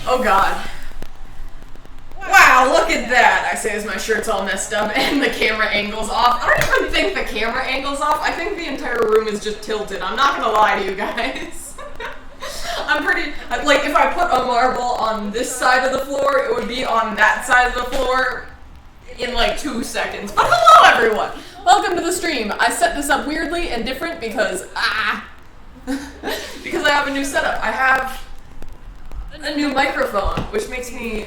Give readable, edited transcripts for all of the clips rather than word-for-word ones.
Oh god. Wow, look at that! I say as my shirt's all messed up and the camera angle's off. I don't even think the camera angle's off. I think the entire room is just tilted. I'm not gonna lie to you guys. I'm pretty... Like, if I put a marble on this side of the floor, it would be on that side of the floor in like 2 seconds. But hello, everyone! Welcome to the stream. I set this up weirdly and different because... because I have a new setup. I have a new microphone, which makes me...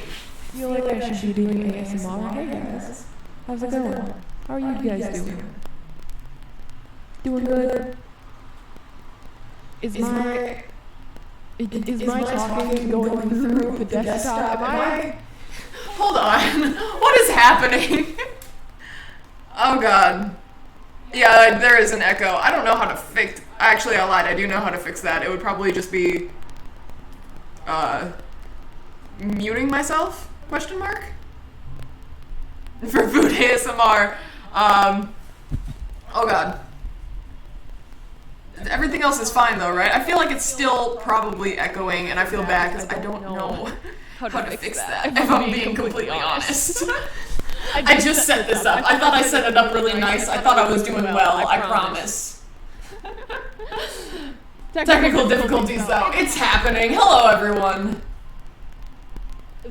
feel like I should be doing ASMR. Hey guys, how's it going? How are you guys doing? Doing good? Is my talking going through the desktop? Am I? Hold on. What is happening? Oh god. Yeah, there is an echo. I don't know how to fix... Actually, I lied. I do know how to fix that. It would probably just be... muting myself? Question mark? For food ASMR. Oh god. Everything else is fine though, right? I feel like it's still probably echoing and I feel bad because I don't know how to fix that, if I'm being completely honest. I just set this up. I thought I set it up really nice. I thought I was doing well, I promise. Technical difficulties though. It's happening. Hello everyone.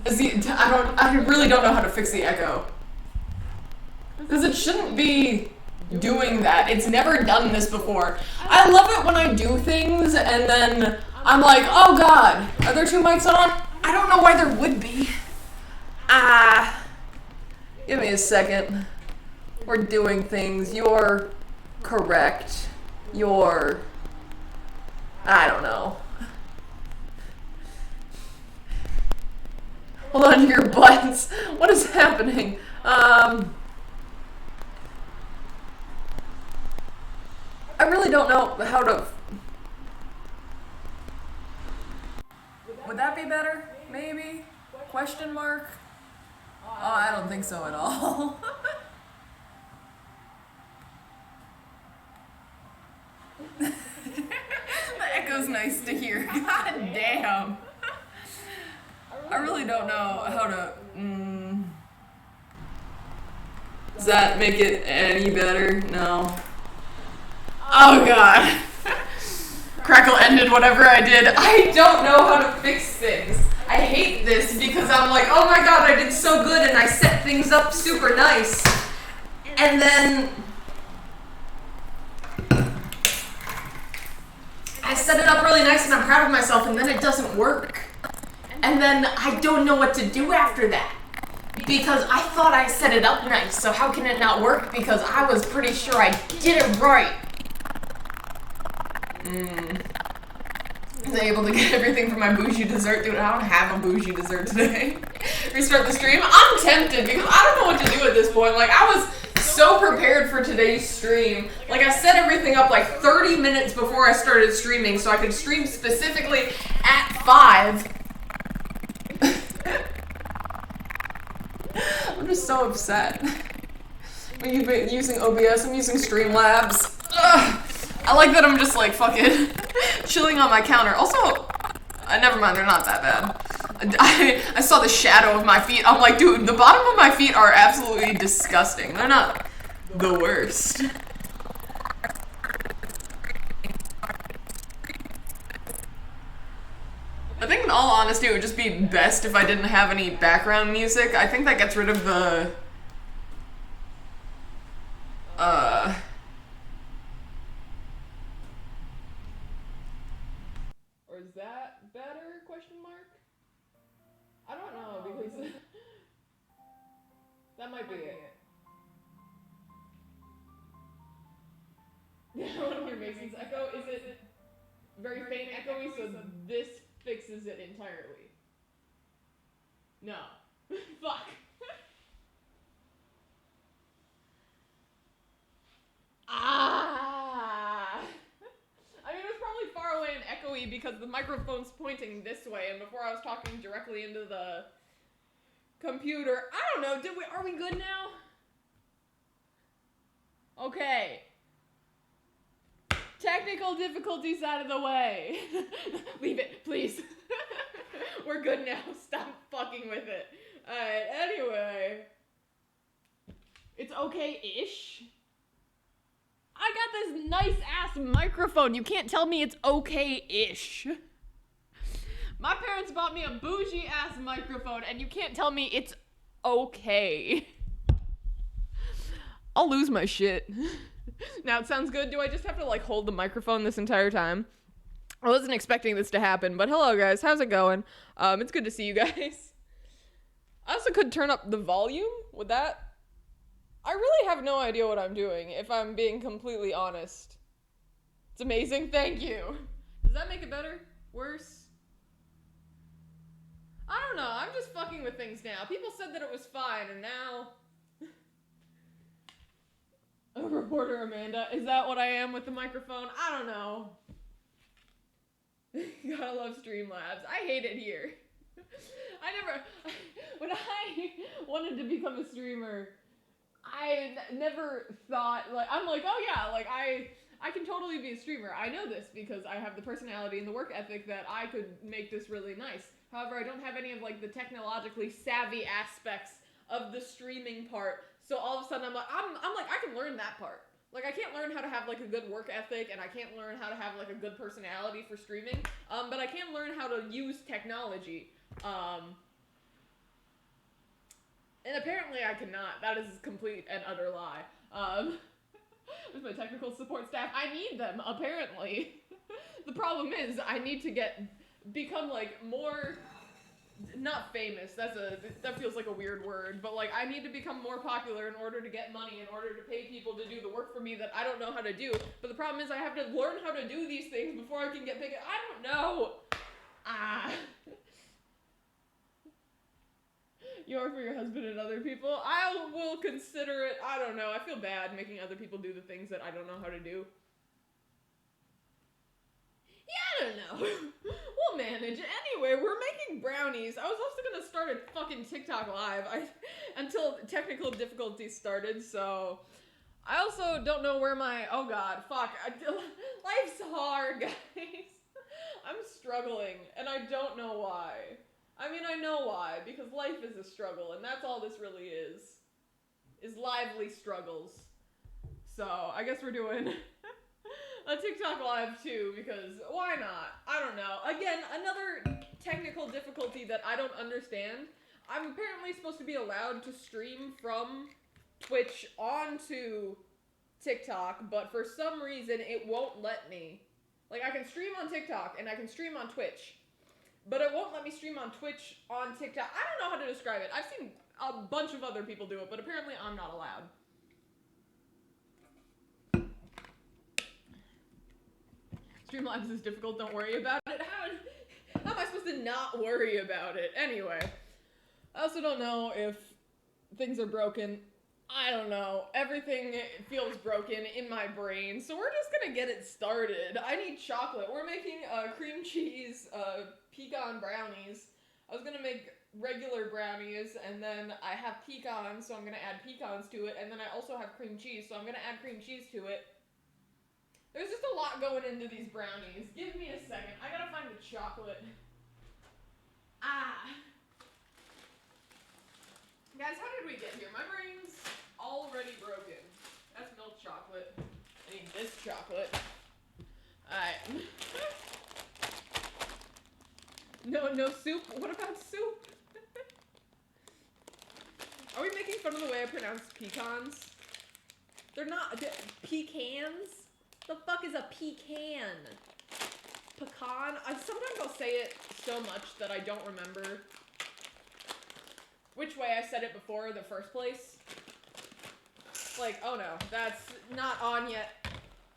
I really don't know how to fix the echo. Because it shouldn't be doing that. It's never done this before. I love it when I do things and then I'm like, oh god, are there 2 mics on? I don't know why there would be. Give me a second. We're doing things. You're correct. You're... I don't know. Hold on to your butts. What is happening? I really don't know how to... Would that be better? Maybe? Question mark? Oh, I don't think so at all. The echo's nice to hear. God damn. I really don't know how to... Does that make it any better? No. Oh god. Crackle ended whatever I did. I don't know how to fix things. I hate this because I'm like, oh my god, I did so good and I set things up super nice. And then... I set it up really nice and I'm proud of myself and then it doesn't work. And then I don't know what to do after that. Because I thought I set it up nice, so how can it not work? Because I was pretty sure I did it right. Was I able to get everything for my bougie dessert? Dude, I don't have a bougie dessert today. Restart the stream? I'm tempted because I don't know what to do at this point. Like, I was so prepared for today's stream. Like, I set everything up like 30 minutes before I started streaming so I could stream specifically at 5. I'm just so upset. When you've been using OBS, I'm using Streamlabs. Ugh. I like that I'm just like fucking chilling on my counter. Also, never mind, they're not that bad. I saw the shadow of my feet. I'm like, dude, the bottom of my feet are absolutely disgusting. They're not the worst. I think in all honesty, it would just be best if I didn't have any background music. I think that gets rid of the... Or is that better? Question mark? I don't know, because... that might be it. I want to hear Mason's echo. Is it very faint echoey, so this fixes it entirely? No. Fuck. I mean, it was probably far away and echoey because the microphone's pointing this way, and before I was talking directly into the computer. I don't know. Are we good now? Okay. Technical difficulties out of the way. Leave it, please. We're good now. microphone. You can't tell me it's okay-ish. My parents bought me a bougie-ass microphone, and you can't tell me it's okay. I'll lose my shit. Now, it sounds good. Do I just have to, like, hold the microphone this entire time? I wasn't expecting this to happen, but hello, guys. How's it going? It's good to see you guys. I also could turn up the volume with that. I really have no idea what I'm doing, if I'm being completely honest. It's amazing. Thank you. Does that make it better? Worse? I don't know. I'm just fucking with things now. People said that it was fine, and now... A reporter Amanda. Is that what I am with the microphone? I don't know. Gotta love Streamlabs. I hate it here. When I wanted to become a streamer, I never thought, like, I'm like, oh yeah, like, I can totally be a streamer. I know this because I have the personality and the work ethic that I could make this really nice. However, I don't have any of, like, the technologically savvy aspects of the streaming part. So all of a sudden I'm like, I can learn that part. Like, I can't learn how to have, like, a good work ethic, and I can't learn how to have, like, a good personality for streaming, but I can learn how to use technology. And apparently I cannot. That is a complete and utter lie. With my technical support staff, I need them, apparently. The problem is, I need to become, like, more... Not famous, that feels like a weird word, but, like, I need to become more popular in order to get money, in order to pay people to do the work for me that I don't know how to do. But the problem is I have to learn how to do these things before I can get big. I don't know. You are for your husband and other people. I will consider it. I don't know. I feel bad making other people do the things that I don't know how to do. Yeah, I don't know. We'll manage. Anyway, we're making brownies. I was also gonna start a fucking TikTok live until technical difficulties started, so... I also don't know where oh god, fuck. Life's hard, guys. I'm struggling, and I don't know why. I mean, I know why, because life is a struggle, and that's all this really is lively struggles. So, I guess we're doing... a TikTok live too, because why not? I don't know. Again, another technical difficulty that I don't understand. I'm apparently supposed to be allowed to stream from Twitch onto TikTok, but for some reason it won't let me. Like, I can stream on TikTok and I can stream on Twitch, but it won't let me stream on Twitch on TikTok. I don't know how to describe it. I've seen a bunch of other people do it, but apparently I'm not allowed. Streamlabs is difficult, don't worry about it. How am I supposed to not worry about it? Anyway, I also don't know if things are broken. I don't know. Everything feels broken in my brain, so we're just gonna get it started. I need chocolate. We're making cream cheese pecan brownies. I was gonna make regular brownies, and then I have pecans, so I'm gonna add pecans to it, and then I also have cream cheese, so I'm gonna add cream cheese to it. There's just a lot going into these brownies. Give me a second. I gotta find the chocolate. Guys, how did we get here? My brain's already broken. That's milk chocolate. I need this chocolate. Alright. No soup? What about soup? Are we making fun of the way I pronounce pecans? They're not... Pecans? The fuck is a pecan? Pecan? Sometimes I'll say it so much that I don't remember which way I said it before the first place. Like, oh no, that's not on yet.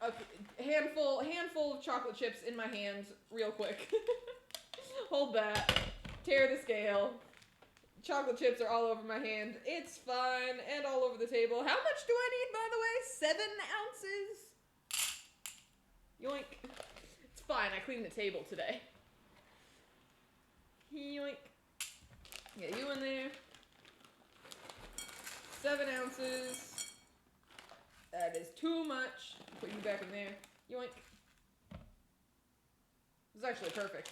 Okay, handful of chocolate chips in my hands real quick. Hold that. Tear the scale. Chocolate chips are all over my hand. It's fine. And all over the table. How much do I need, by the way? 7 ounces? Yoink. It's fine, I cleaned the table today. Yoink. Get you in there. 7 ounces. That is too much. Put you back in there. Yoink. This is actually perfect.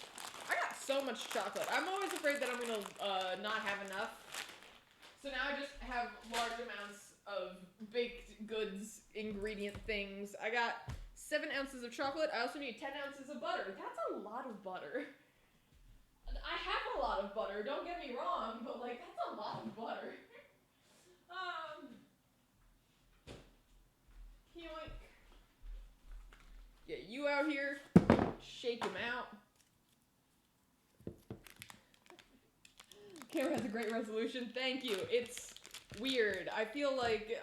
I got so much chocolate. I'm always afraid that I'm gonna not have enough. So now I just have large amounts of baked goods, ingredient things. I got 7 ounces of chocolate. I also need 10 ounces of butter. That's a lot of butter. I have a lot of butter, don't get me wrong, but like, that's a lot of butter. Yoink. Get you out here, shake him out. Camera has a great resolution, thank you. It's weird. I feel like,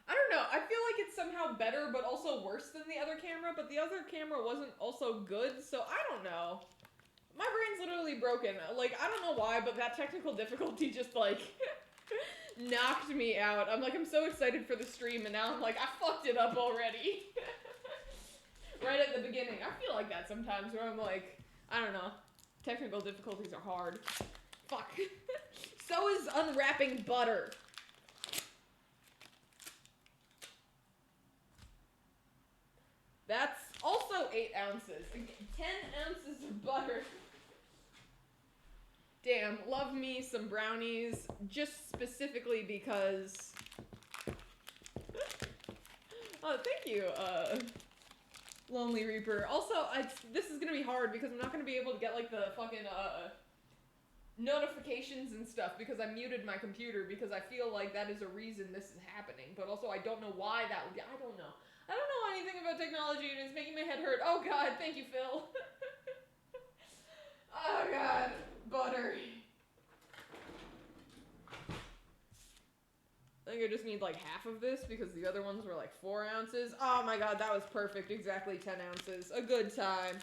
I don't know, I feel like it's somehow better but also worse than the other camera, but the other camera wasn't also good, so I don't know. My brain's literally broken. Like, I don't know why, but that technical difficulty just, like, knocked me out. I'm like, I'm so excited for the stream, and now I'm like, I fucked it up already. Right at the beginning. I feel like that sometimes, where I'm like, I don't know. Technical difficulties are hard. Fuck. So is unwrapping butter. That's also 8 ounces. 10 ounces of butter. Damn, love me some brownies, just specifically because... Oh, thank you, Lonely Reaper. Also, this is gonna be hard because I'm not gonna be able to get, like, the fucking, notifications and stuff because I muted my computer because I feel like that is a reason this is happening. But also, I don't know why that would be. I don't know. I don't know anything about technology and it's making my head hurt. Oh, God, thank you, Phil. Oh, God. Butter. I think I just need like half of this because the other ones were like 4 ounces. Oh my god, that was perfect. Exactly 10 ounces. A good time.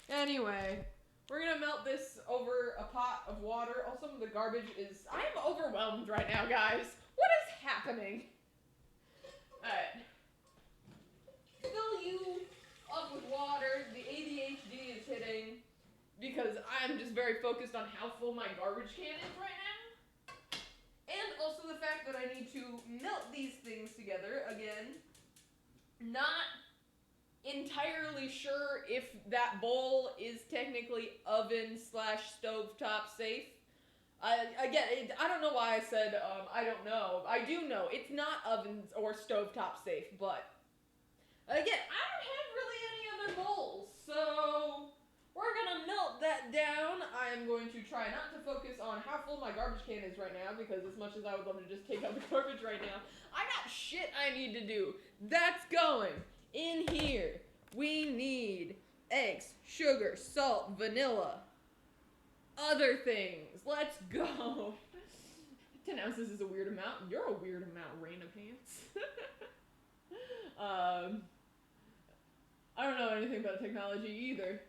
Anyway, we're gonna melt this over a pot of water. Also, the garbage is... I'm overwhelmed right now, guys. What is happening? Alright. Fill you up with water. The ADHD is hitting because I'm just very focused on how full my garbage can is right now. And also the fact that I need to melt these things together. Again, not entirely sure if that bowl is technically oven/stovetop safe. Again, I don't know why I said I don't know. I do know it's not ovens or stovetop safe, but again, I don't have really any other bowls, so we're gonna melt that down. I am going to try not to focus on how full my garbage can is right now, because as much as I would love to just take out the garbage right now, I got shit I need to do. That's going in here. We need eggs, sugar, salt, vanilla, other things. Let's go. 10 ounces is a weird amount. You're a weird amount, Raina Pants. I don't know anything about technology either.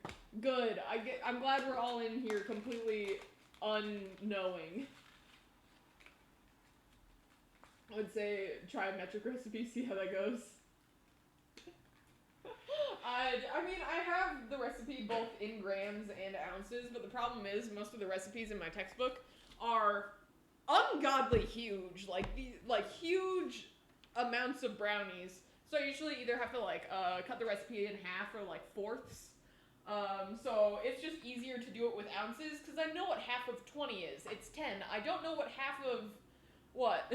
Good. I'm glad we're all in here completely unknowing. I would say try a metric recipe, see how that goes. I mean, I have the recipe both in grams and ounces, but the problem is most of the recipes in my textbook are ungodly huge, like huge amounts of brownies. So I usually either have to like cut the recipe in half or like fourths. So it's just easier to do it with ounces because I know what half of 20 is. It's 10. I don't know what half of what.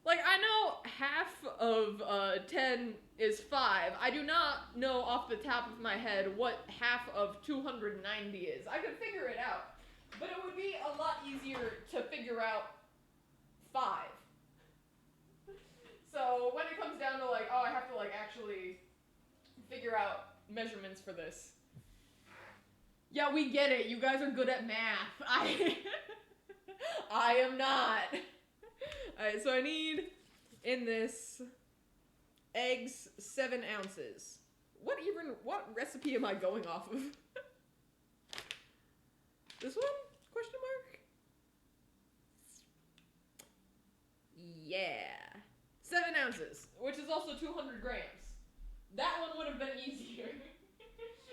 Like, I know half of 10 is 5. I do not know off the top of my head what half of 290 is. I could figure it out, but it would be a lot easier to figure out 5. So when it comes down to like, oh, I have to like actually figure out measurements for this. Yeah, we get it. You guys are good at math. I am not. Alright, so I need, in this, eggs 7 ounces. What recipe am I going off of? This one? Question mark? Yeah. 7 ounces, which is also 200 grams. That one would have been easier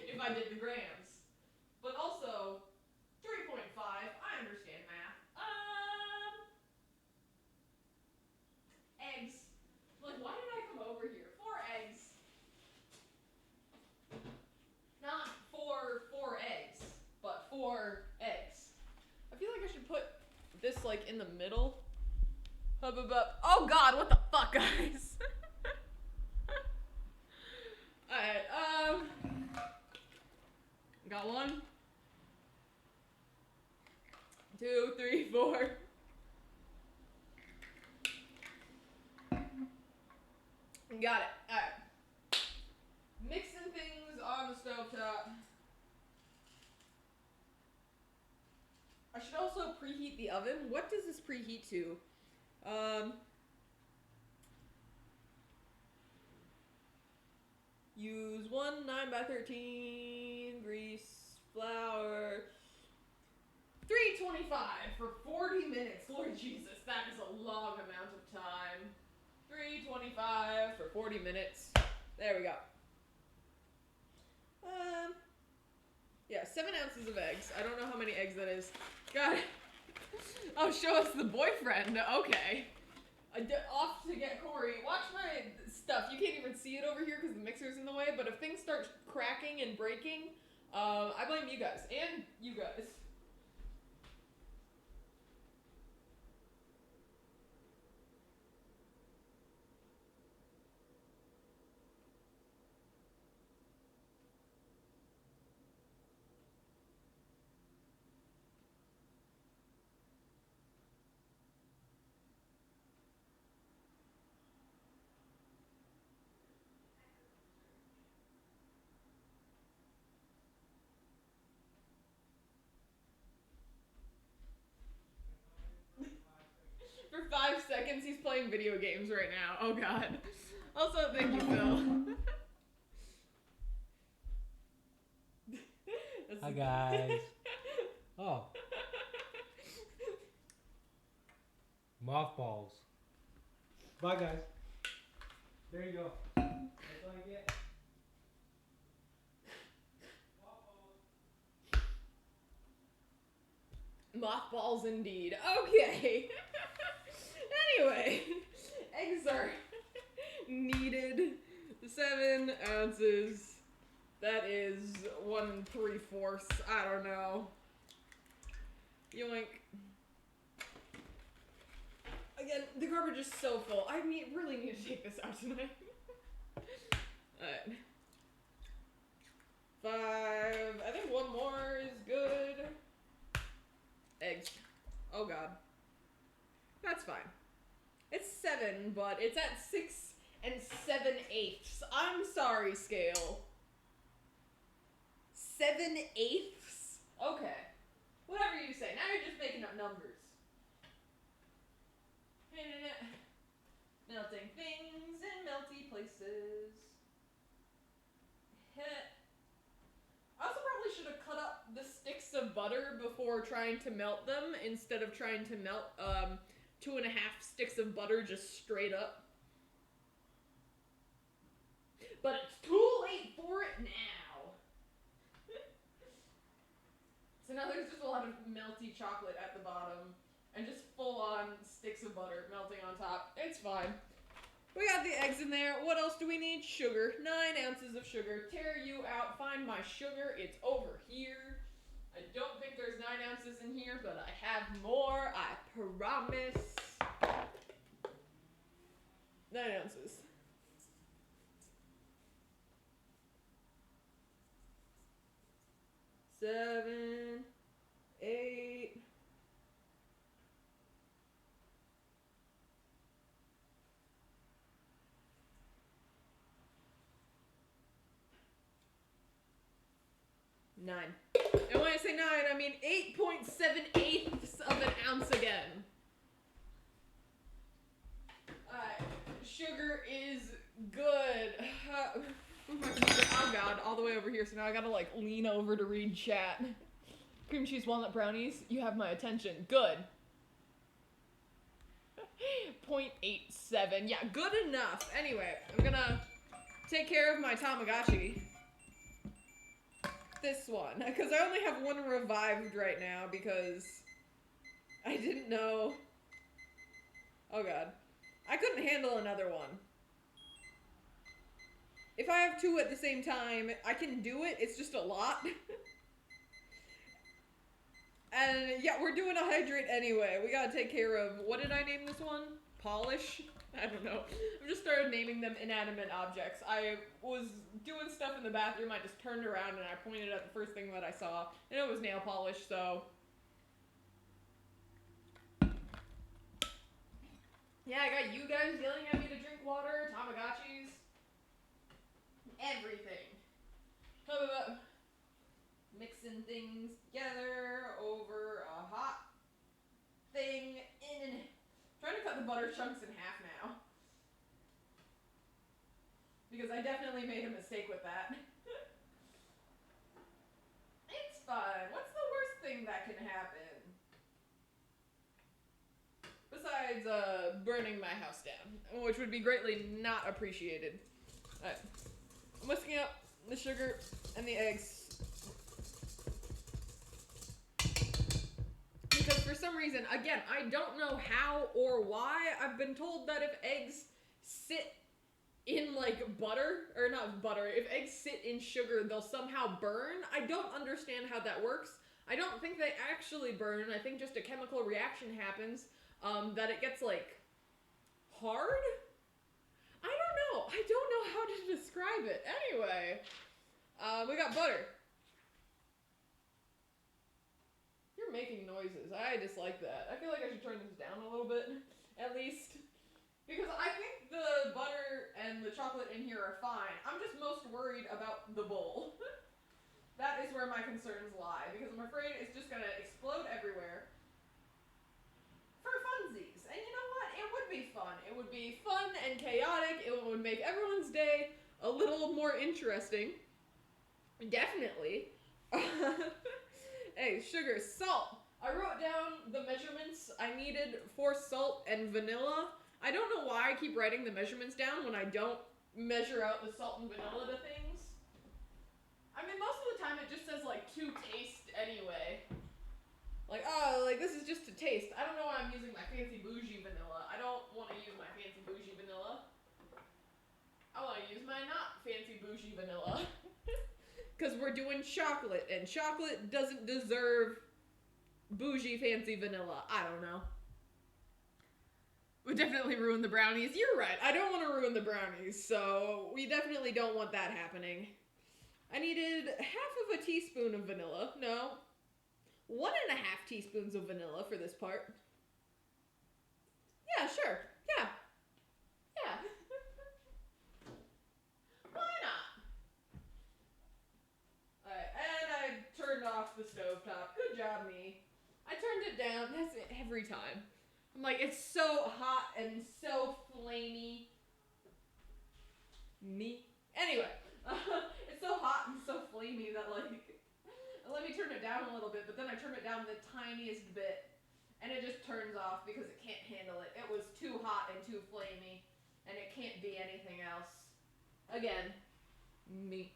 if I did the grams. But also, 3.5, I understand math. Eggs. Like, why did I come over here? 4 eggs. Not 4 eggs, but 4 eggs. I feel like I should put this, like, in the middle. Oh, God, what the fuck, guys? 2, 3, 4. Got it. Alright. Mixing things on the stovetop. I should also preheat the oven. What does this preheat to? Use 1 9x13 grease, flour. 325 for 40 minutes. Lord Jesus, that is a long amount of time. 325 for 40 minutes. There we go. Yeah, 7 ounces of eggs. I don't know how many eggs that is. God. Oh, show us the boyfriend. Okay. Off to get Corey. Watch my stuff. You can't even see it over here because the mixer's in the way, but if things start cracking and breaking, I blame you guys. And you guys. For 5 seconds, he's playing video games right now. Oh, God. Also, thank you, Phil. Hi, guys. Oh. Mothballs. Bye, guys. There you go. That's all I get. Mothballs indeed. Okay. Anyway, eggs are needed. 7 ounces. That is 1 3/4. I don't know. Yoink. Again, the garbage is so full. I really need to take this out tonight. Alright. 5. I think 1 more is good. Eggs. Oh, God. That's fine. It's 7, but it's at 6 7/8. I'm sorry, scale. 7/8? Okay. Whatever you say. Now you're just making up numbers. Melting things in melty places. I also probably should have cut up the sticks of butter before trying to melt them, instead of trying to melt 2.5 sticks of butter just straight up. But it's too late for it now. So now there's just a lot of melty chocolate at the bottom, and just full-on sticks of butter melting on top. It's fine. We got the eggs in there. What else do we need? Sugar. 9 ounces of sugar. Tear you out. Find my sugar. It's over here. I don't think there's 9 ounces in here, but I have more. I promise. 9 ounces. Seven, 8. Nine. And when I say 9, I mean 8.7/8 of an ounce again. Sugar is good. Oh, God, all the way over here, so now I gotta, like, lean over to read chat. Cream cheese walnut brownies, you have my attention. Good. 0.87. Yeah, good enough. Anyway, I'm gonna take care of my Tamagotchi. This one, because I only have 1 revived right now because I didn't know. Oh, God. I couldn't handle another one. If I have 2 at the same time, I can do it. It's just a lot. And yeah, we're doing a hydrate anyway. We gotta take care of, what did I name this one? Polish? I don't know. I've just started naming them inanimate objects. I was doing stuff in the bathroom, I just turned around and I pointed at the first thing that I saw, and it was nail polish, so Yeah, I got you guys yelling at me to drink water, Tamagotchis, everything. Mixing things together over a hot thing trying to cut the butter chunks in half now. Because I definitely made a mistake with that. It's fine. What's the worst thing that can happen? Besides, burning my house down, which would be greatly not appreciated. Alright. I'm whisking up the sugar and the eggs. Because for some reason, again, I don't know how or why, I've been told that if eggs sit in, like, butter, or not butter, if eggs sit in sugar, they'll somehow burn. I don't understand how that works. I don't think they actually burn. I think just a chemical reaction happens, that it gets, like, hard? I don't know. I don't know how to describe it. Anyway, we got butter. You're making noises. I dislike that. I feel like I should turn this down a little bit, at least. Because I think the butter and the chocolate in here are fine. I'm just most worried about the bowl. That is where my concerns lie, because I'm afraid it's just gonna explode everywhere. For funsies. And you know what? It would be fun. It would be fun and chaotic. It would make everyone's day a little more interesting. Definitely. Hey, sugar, salt. I wrote down the measurements I needed for salt and vanilla. I don't know why I keep writing the measurements down when I don't measure out the salt and vanilla to things. I mean, most of the time it just says, like, to taste anyway. Like, oh, like, this is just to taste. I don't know why I'm using my fancy bougie vanilla. I don't want to use my fancy bougie vanilla. I want to use my not fancy bougie vanilla. Because we're doing chocolate, and chocolate doesn't deserve bougie fancy vanilla. I don't know. Would definitely ruin the brownies. You're right. I don't want to ruin the brownies, so we definitely don't want that happening. I needed half of a teaspoon of vanilla. No. 1.5 teaspoons of vanilla for this part. Yeah, sure. Yeah. Yeah. Why not? Alright, and I turned off the stovetop. Good job, me. I turned it down. That's it every time. I'm like, it's so hot and so flamey. Me. Anyway, it's so hot and so flamey that, like, let me turn it down a little bit, but then I turn it down the tiniest bit, and it just turns off because it can't handle it. It was too hot and too flamey, and it can't be anything else. Again, me.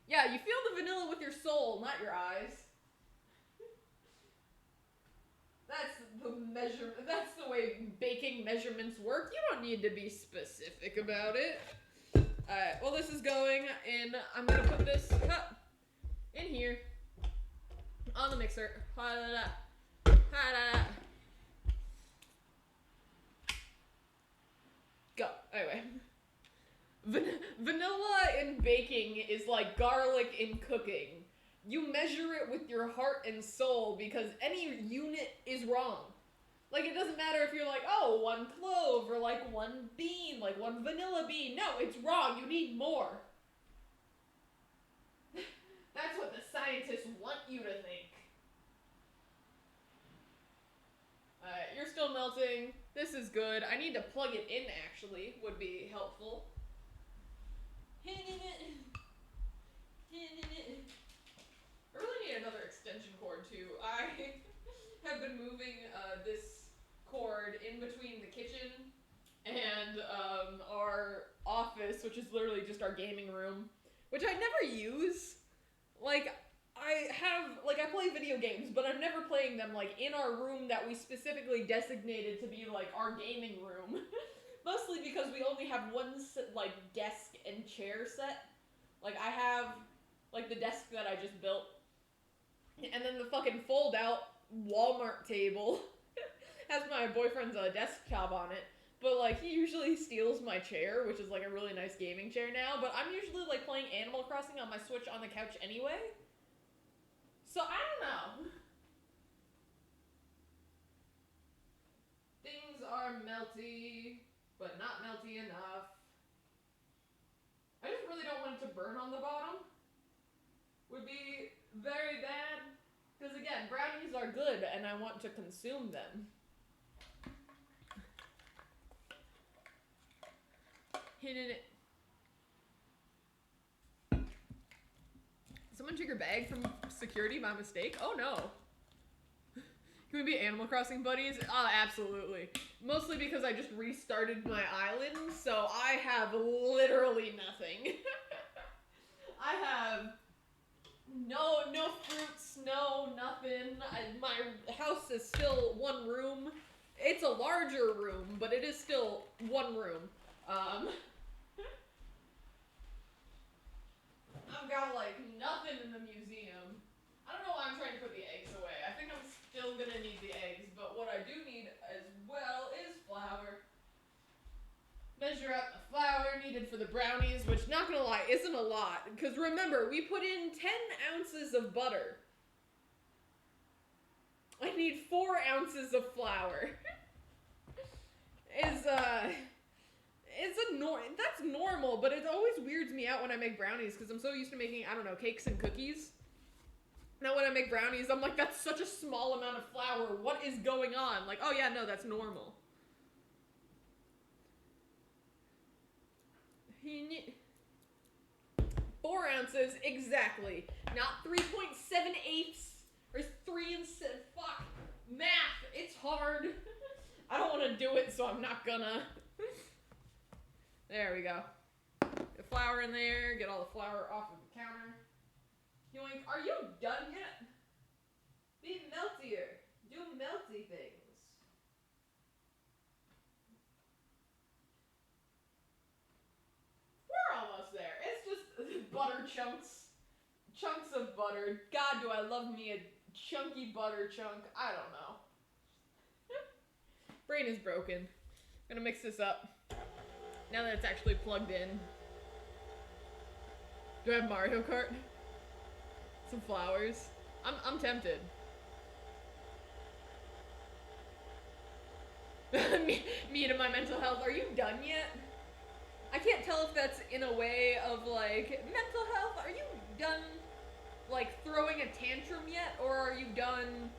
Yeah, you feel the vanilla with your soul, not your eyes. That's the way baking measurements work. You don't need to be specific about it. Alright, well, this is going in. I'm gonna put this cup in here on the mixer. Go. Anyway. Vanilla in baking is like garlic in cooking. You measure it with your heart and soul because any unit is wrong. Like, it doesn't matter if you're like, oh, 1 clove, or like 1 bean, like 1 vanilla bean. No, it's wrong. You need more. That's what the scientists want you to think. Alright, you're still melting. This is good. I need to plug it in, actually, would be helpful. I really need another extension cord, too. I have been moving this cord in between the kitchen and our office, which is literally just our gaming room, which I never use. Like, I play video games, but I'm never playing them, like, in our room that we specifically designated to be, like, our gaming room. Mostly because we only have one, like, desk and chair set. Like, I have, like, the desk that I just built, and then the fucking fold-out Walmart table has my boyfriend's desktop on it. But, like, he usually steals my chair, which is, like, a really nice gaming chair now. But I'm usually, like, playing Animal Crossing on my Switch on the couch anyway. So, I don't know. are melty, but not melty enough. I just really don't want it to burn on the bottom. Would be very bad. Because again, brownies are good and I want to consume them. Hidden it. Someone took your bag from security by mistake? Oh no. Can we be Animal Crossing buddies? Absolutely. Mostly because I just restarted my island, so I have literally nothing. I have no fruits, no nothing. My house is still one room. It's a larger room, but it is still one room. I've got like nothing in the museum. I don't know why I'm trying to put the eggs away. I think I'm still gonna need the eggs, but what I do need as well is flour. Measure out the flour needed for the brownies, which, not gonna lie, isn't a lot. Because remember, we put in 10 ounces of butter. I need 4 ounces of flour. That's normal, but it always weirds me out when I make brownies because I'm so used to making, I don't know, cakes and cookies. Now when I make brownies, I'm like, that's such a small amount of flour. What is going on? Like, oh yeah, no, that's normal. 4 ounces, exactly. Not 3.78 or 3 and 7. Fuck. Math, it's hard. I don't want to do it, so I'm not gonna. There we go. Get flour in there, get all the flour off of the counter. Yoink, are you done yet? Be meltier. Do melty things. We're almost there. It's just butter chunks. Chunks of butter. God, do I love me a chunky butter chunk. I don't know. Brain is broken. Gonna mix this up. Now that it's actually plugged in. Do I have Mario Kart? Some flowers. I'm tempted. me to my mental health. Are you done yet? I can't tell if that's in a way of like, mental health, are you done like throwing a tantrum yet? Or are you done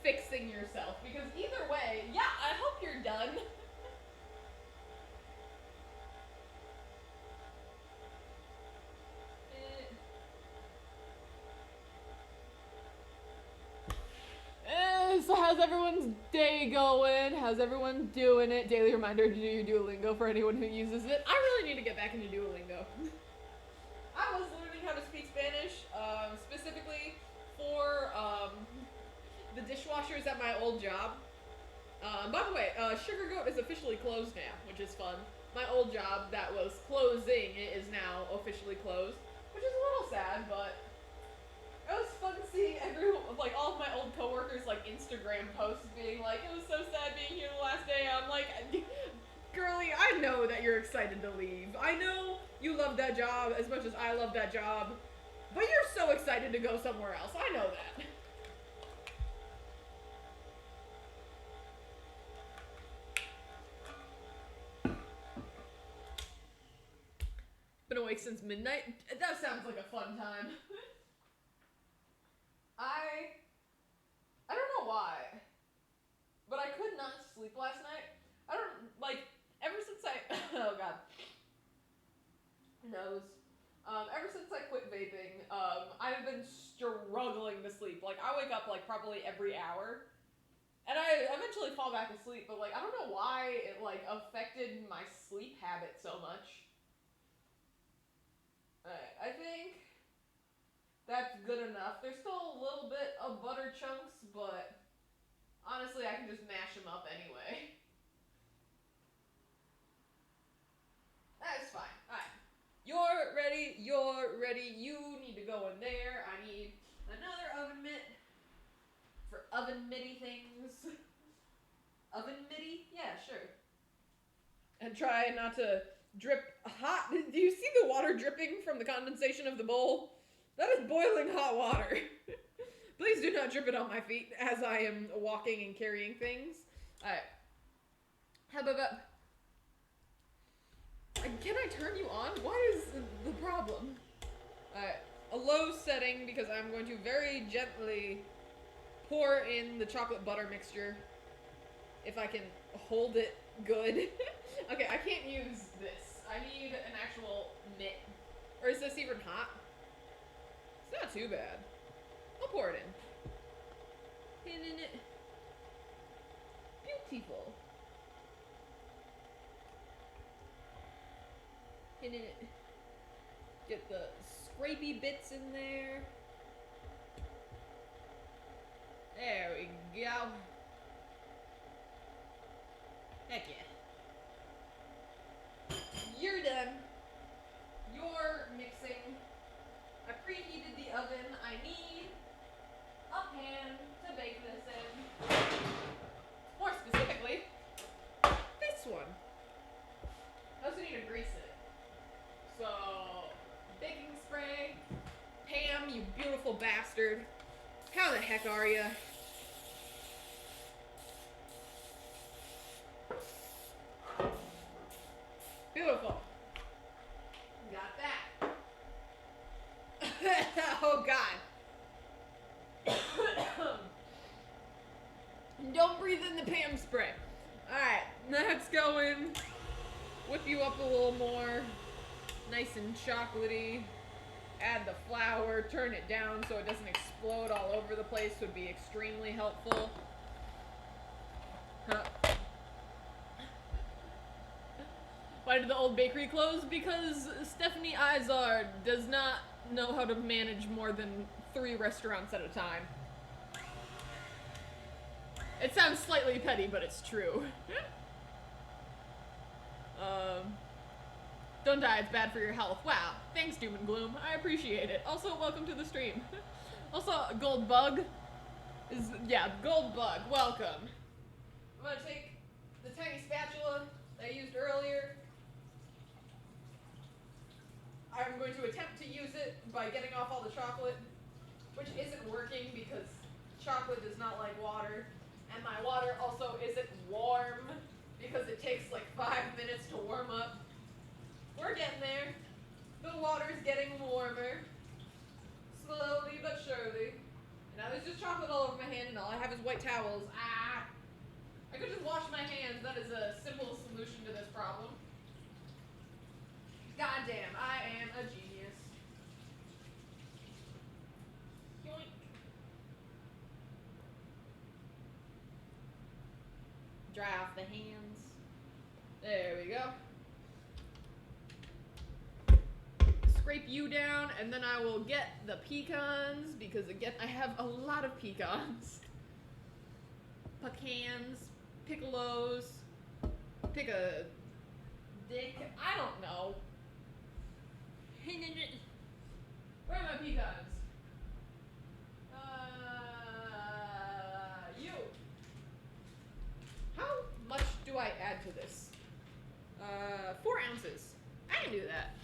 fixing yourself? Because either way, yeah, I hope you're done. So how's everyone's day going? How's everyone doing it? Daily reminder to do your Duolingo for anyone who uses it. I really need to get back into Duolingo. I was learning how to speak Spanish, specifically for the dishwashers at my old job. By the way, Sugar Goat is officially closed now, which is fun. My old job that was closing is now officially closed, which is a little sad, but it was fun seeing everyone, like all of my old coworkers, like Instagram posts being like, it was so sad being here the last day. I'm like, girlie, I know that you're excited to leave. I know you love that job as much as I love that job, but you're so excited to go somewhere else. I know that. Been awake since midnight? That sounds like a fun time. I don't know why, but I could not sleep last night. I don't, like, ever since I, oh god, nose. Ever since I quit vaping, I've been struggling to sleep. Like, I wake up, like, probably every hour, and I eventually fall back asleep, but, like, I don't know why it, like, affected my sleep habit so much. Alright, I think that's good enough. There's still a little bit of butter chunks, but honestly, I can just mash them up anyway. That's fine. Alright. You're ready. You're ready. You need to go in there. I need another oven mitt for oven mitty things. Oven mitty? Yeah, sure. And try not to drip hot. Do you see the water dripping from the condensation of the bowl? That is boiling hot water. Please do not drip it on my feet as I am walking and carrying things. Alright. Can I turn you on? What is the problem? A low setting because I'm going to very gently pour in the chocolate butter mixture. If I can hold it good. Okay, I can't use this. I need an actual mitt. Or is this even hot? It's not too bad. I'll pour it in. In it. Beautiful. In it. Get the scrapey bits in there. There we go. Heck yeah. You're done. You're mixing. I preheated the oven. I need a pan to bake this in. More specifically, this one. I also need to grease it. So, baking spray. Pam, you beautiful bastard. How the heck are you? Beautiful. Got that. Oh God. Don't breathe in the Pam spray. Alright, let's go in. Whip you up a little more. Nice and chocolatey. Add the flour, turn it down so it doesn't explode all over the place would be extremely helpful. Huh. Why did the old bakery close? Because Stephanie Izard does not know how to manage more than 3 restaurants at a time. It sounds slightly petty, but it's true. Don't die, it's bad for your health. Wow, thanks Doom and Gloom, I appreciate it. Also, welcome to the stream. Also, Gold Bug is, yeah, Gold Bug, welcome. I'm gonna take the tiny spatula that I used earlier. I'm going to attempt to use it by getting off all the chocolate, which isn't working because chocolate does not like water, and my water also isn't warm because it takes like 5 minutes to warm up. We're getting there. The water's getting warmer. Slowly but surely. And now there's just chocolate all over my hand and all I have is white towels. Ah! I could just wash my hands. That is a simple solution to this problem. Goddamn, I am a genius. Yoink. Dry off the hands. There we go. Scrape you down, and then I will get the pecans, because again, I have a lot of pecans. Pecans, piccolos, pick a dick, I don't know. Where are my pecans? You. How much do I add to this? 4 ounces. I can do that.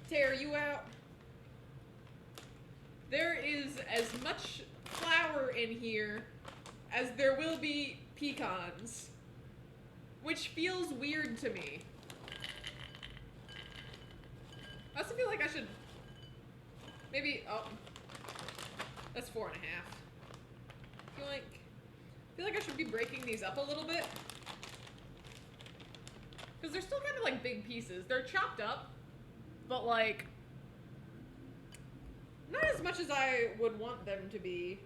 Tear you out. There is as much flour in here as there will be pecans, which feels weird to me. I also feel like I should maybe, oh, that's 4.5. I feel like I should be breaking these up a little bit, because they're still kind of like big pieces. They're chopped up, but like, not as much as I would want them to be.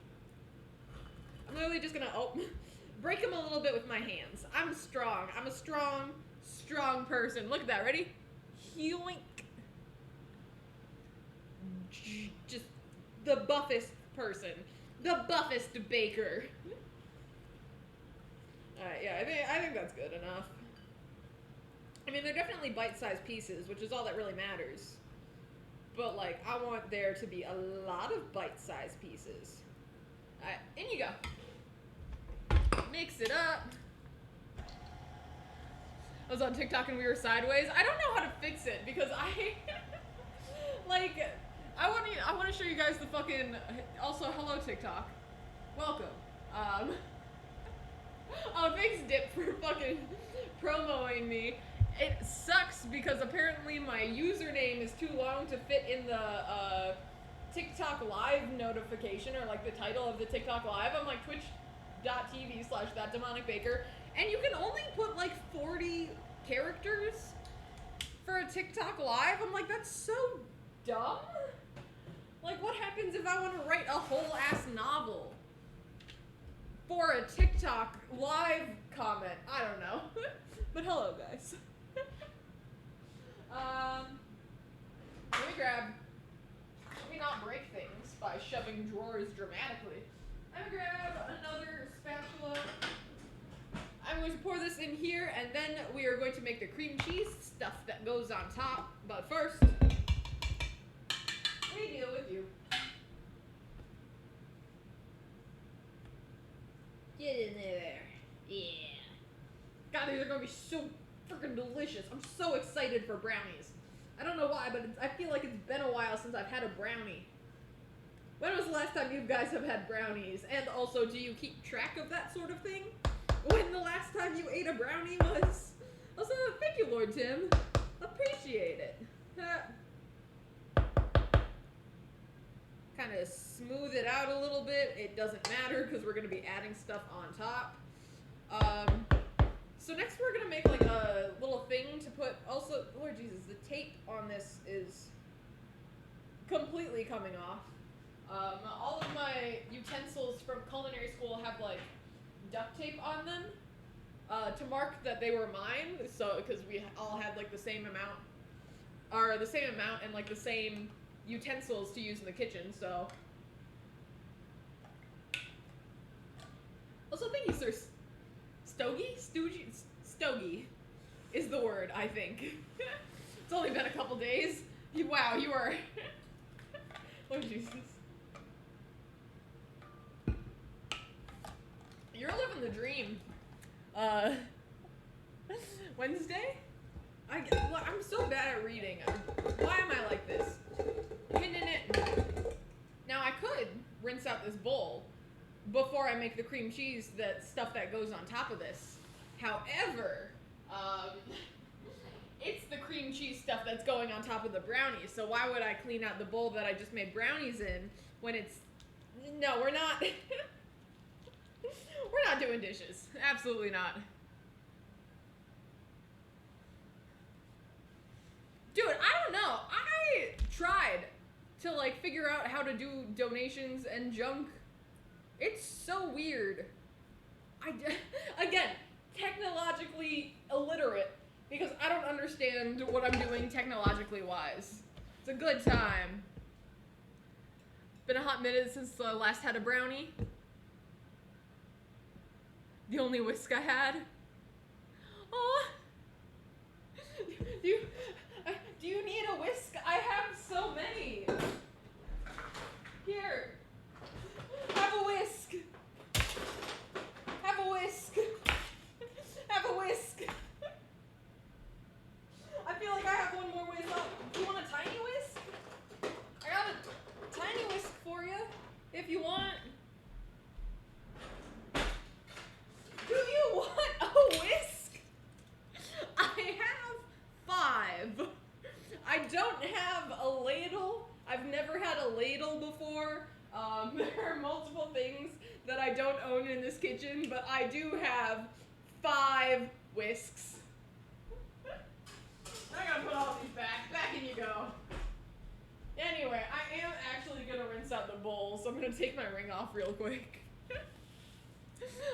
I'm literally just gonna, break them a little bit with my hands. I'm strong. I'm a strong, strong person. Look at that, ready? Yoink. Just the buffest person. The buffest baker. Alright, yeah, I think that's good enough. I mean, they're definitely bite-sized pieces, which is all that really matters. But, like, I want there to be a lot of bite-sized pieces. Alright, in you go. Mix it up. I was on TikTok and we were sideways. I don't know how to fix it because like, I want to show you guys the fucking, also, hello TikTok. Welcome. Oh, thanks, Dip, for fucking promoing me. It sucks because apparently my username is too long to fit in the TikTok live notification, or like the title of the TikTok live. I'm like twitch.tv/thatdemonicbaker, and you can only put like 40 characters for a TikTok live. I'm like, that's so dumb. Like, what happens if I want to write a whole ass novel for a TikTok live comment? I don't know. But hello, guys. Let me not break things by shoving drawers dramatically. Let me grab another spatula. I'm going to pour this in here, and then we are going to make the cream cheese stuff that goes on top. But first, we deal with you. Get in there. Yeah. God, these are going to be so freaking delicious. I'm so excited for brownies. I don't know why, but I feel like it's been a while since I've had a brownie. When was the last time you guys have had brownies? And also, do you keep track of that sort of thing? When the last time you ate a brownie was? Also, thank you, Lord Tim. Appreciate it. Kind of smooth it out a little bit. It doesn't matter because we're going to be adding stuff on top. So next we're going to make like a little thing to put, also, Lord Jesus, the tape on this is completely coming off. All of my utensils from culinary school have like duct tape on them to mark that they were mine. So because we all had like the same amount and like the same utensils to use in the kitchen. So also thank you, Sir Stogie is the word, I think. It's only been a couple days. Wow, you are. Oh Jesus. You're living the dream. Wednesday? I'm so bad at reading. Why am I like this? Now I could rinse out this bowl before I make the cream cheese, stuff that goes on top of this. However, it's the cream cheese stuff that's going on top of the brownies. So why would I clean out the bowl that I just made brownies in when it's... No, we're not... We're not doing dishes. Absolutely not. Dude, I don't know. I tried to like figure out how to do donations and junk. It's so weird. Again, technologically illiterate because I don't understand what I'm doing technologically wise. It's a good time. Been a hot minute since I last had a brownie. The only whisk I had. Oh. Do you need a whisk? I have so many. Here. Have a whisk. Have a whisk. Have a whisk. I feel like I have one more whisk up. Do you want a tiny whisk? I got a tiny whisk for you, if you want. Do you want a whisk? I have 5. I don't have a ladle. I've never had a ladle before. There are multiple things that I don't own in this kitchen, but I do have 5 whisks. I gotta put all these back. Back in you go. Anyway, I am actually gonna rinse out the bowl, so I'm gonna take my ring off real quick.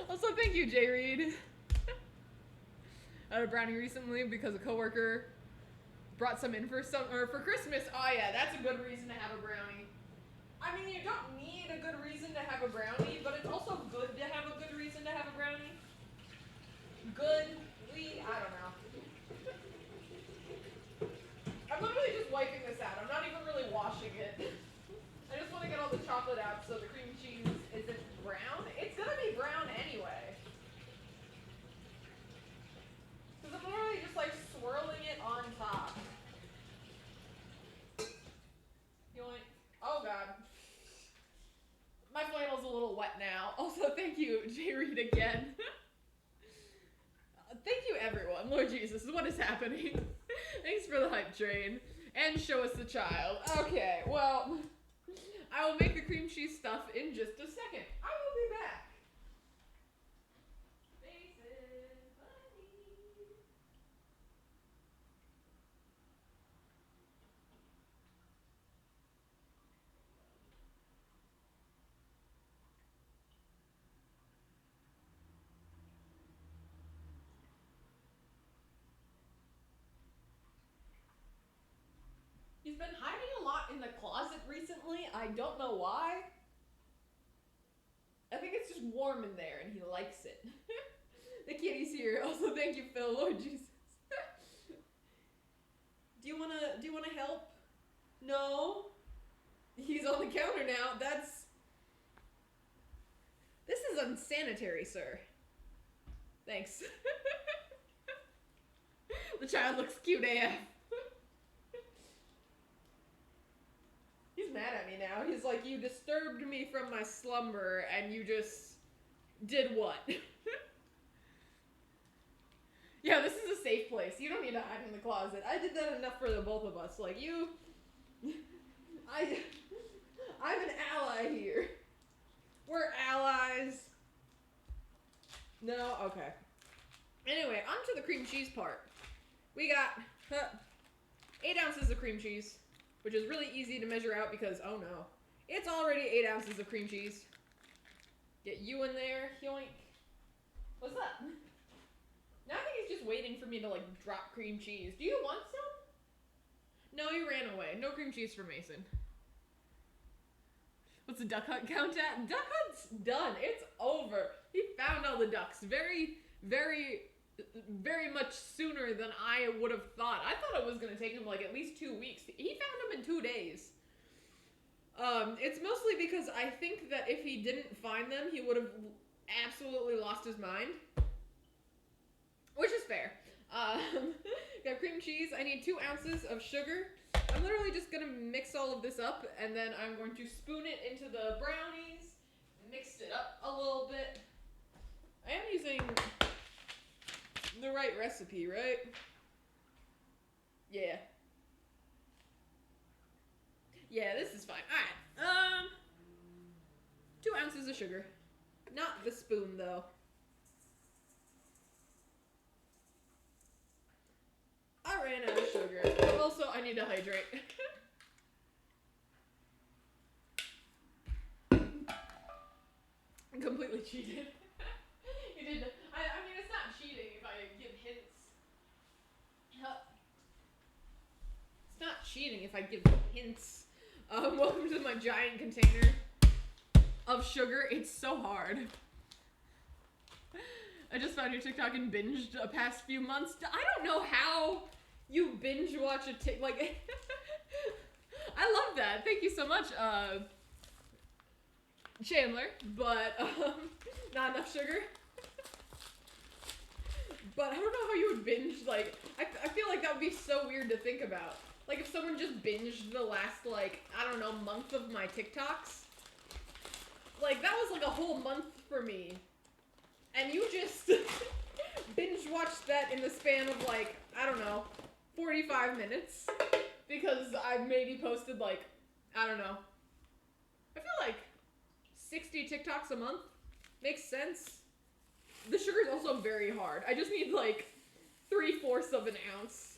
Also, thank you, Jay Reed. I had a brownie recently because a coworker brought some in for Christmas. Oh yeah, that's a good reason to have a brownie. I mean, you don't need a good reason to have a brownie, but it's also good to have a good reason to have a brownie. I don't know. I'm literally just wiping this out. I'm not even really washing it. I just want to get all the chocolate out so the cream cheese isn't brown. It's gonna be brown anyway. Because I'm literally just like swirling it on top. Oh god. My flannel's a little wet now. Also, thank you, J Reed, again. Lord Jesus, what is happening? Thanks for the hype train. And show us the child. Okay, well, I will make the cream cheese stuff in just a second. I will be back. He's been hiding a lot in the closet recently. I don't know why. I think it's just warm in there and he likes it. The kitty's here. Also, thank you, Phil. Lord Jesus. Do you wanna help? No. He's on the counter now. This is unsanitary, sir. Thanks. The child looks cute AF. He's mad at me now. He's like, you disturbed me from my slumber, and you just did what? Yeah, this is a safe place. You don't need to hide in the closet. I did that enough for the both of us. Like, I'm an ally here. We're allies. No? Okay. Anyway, on to the cream cheese part. We got 8 ounces of cream cheese, which is really easy to measure out because, oh no, it's already 8 ounces of cream cheese. Get you in there, yoink. What's up? Now I think he's just waiting for me to, like, drop cream cheese. Do you want some? No, you ran away. No cream cheese for Mason. What's the duck hunt count at? Duck hunt's done. It's over. He found all the ducks very, very, very much sooner than I would have thought. I thought it was going to take him, like, at least 2 weeks. He found them in 2 days. It's mostly because I think that if he didn't find them, he would have absolutely lost his mind. Which is fair. Got cream cheese. I need 2 ounces of sugar. I'm literally just going to mix all of this up, and then I'm going to spoon it into the brownies. Mix it up a little bit. I am using the right recipe, right? Yeah. Yeah, this is fine. Alright. 2 ounces of sugar. Not the spoon, though. I ran out of sugar. Also, I need to hydrate. Completely cheated. You did. I mean, it's not cheating if I give hints. It's not cheating if I give hints. Welcome to my giant container of sugar. It's so hard. I just found your TikTok and binged the past few months. I don't know how you binge watch a TikTok. Like, I love that. Thank you so much, Chandler. But, not enough sugar. But I don't know how you would binge, like, I feel like that would be so weird to think about. Like, if someone just binged the last, like, I don't know, month of my TikToks. Like, that was like a whole month for me. And you just binge watched that in the span of, like, I don't know, 45 minutes. Because I maybe posted, like, I don't know. I feel like 60 TikToks a month makes sense. The sugar's also very hard. I just need, like, 3/4 of an ounce.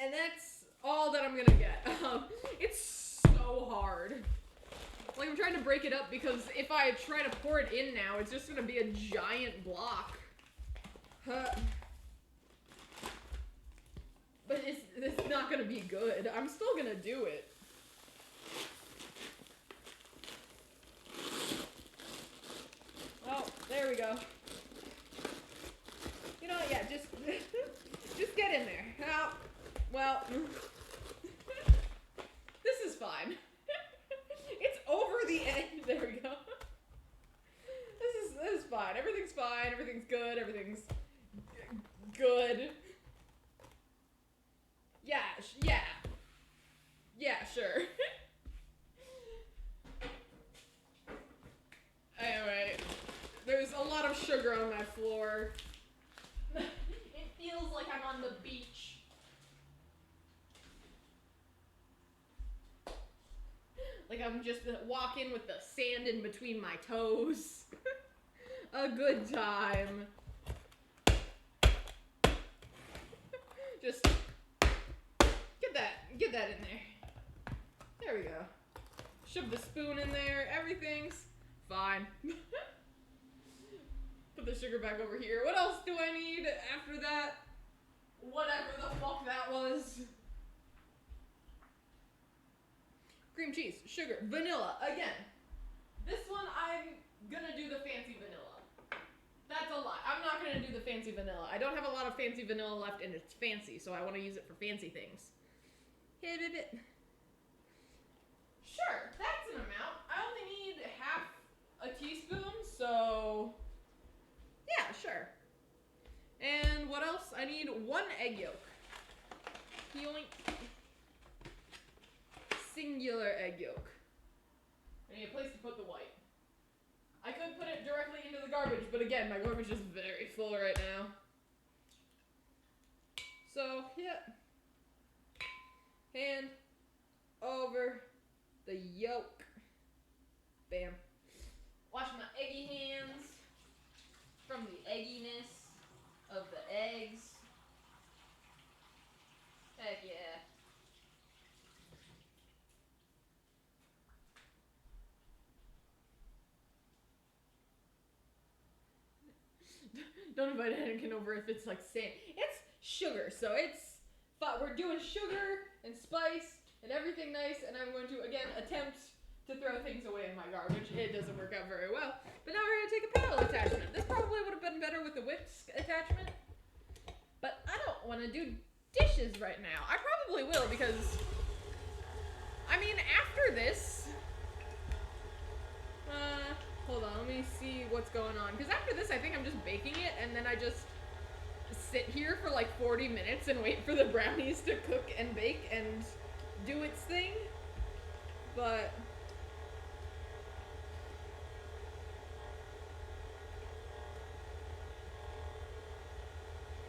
And that's all that I'm gonna get. It's so hard. Like, I'm trying to break it up because if I try to pour it in now, it's just gonna be a giant block. But it's not gonna be good. I'm still gonna do it. Oh, there we go. You know, yeah, just just get in there. Oh, well, this is fine. It's over the end. There we go. This is fine. Everything's fine. Everything's good. Everything's good. Yeah, yeah, sure. floor. It feels like I'm on the beach. Like I'm just walking with the sand in between my toes. A good time. Just get that in there. There we go. Shove the spoon in there. Everything's fine. Put the sugar back over here. What else do I need after that? Whatever the fuck that was. Cream cheese, sugar, vanilla. Again, this one I'm gonna do the fancy vanilla. That's a lot. I'm not gonna do the fancy vanilla. I don't have a lot of fancy vanilla left and it's fancy, so I want to use it for fancy things. Hey, bit. Sure, that's an amount. I only need half a teaspoon, so yeah, sure. And what else? I need 1 egg yolk. Yoink. Singular egg yolk. I need a place to put the white. I could put it directly into the garbage, but again, my garbage is very full right now. So, yeah. Hand over the yolk. Bam. Wash my eggy hands from the egginess of the eggs. Heck yeah. Don't invite Anakin over if it's like sand. It's sugar, so it's fun. We're doing sugar and spice and everything nice, and I'm going to, again, attempt to throw things away in my garbage. It doesn't work out very well. But now we're going to take a paddle attachment. This probably would have been better with the whisk attachment, but I don't want to do dishes right now. I probably will because, I mean, after this, hold on, let me see what's going on. Because after this, I think I'm just baking it, and then I just sit here for like 40 minutes and wait for the brownies to cook and bake and do its thing. But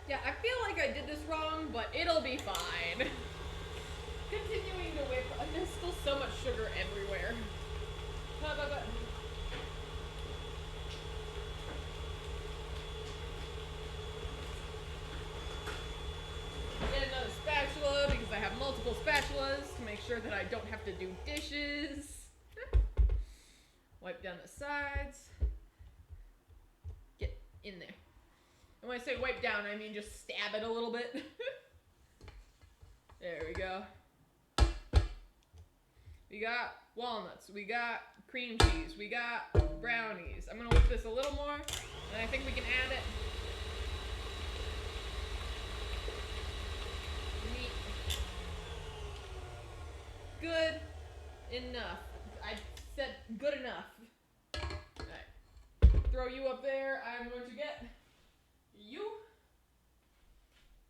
yeah, I feel like I did this wrong, but it'll be fine. Continuing to whip, there's still so much sugar everywhere. Get another spatula because I have multiple spatulas to make sure that I don't have to do dishes. Wipe down the sides. Get in there. And when I say wipe down, I mean just stab it a little bit. There we go. We got walnuts. We got cream cheese. We got brownies. I'm going to whip this a little more, and I think we can add it. Good enough. I said good enough. Alright. Throw you up there. I'm going to get you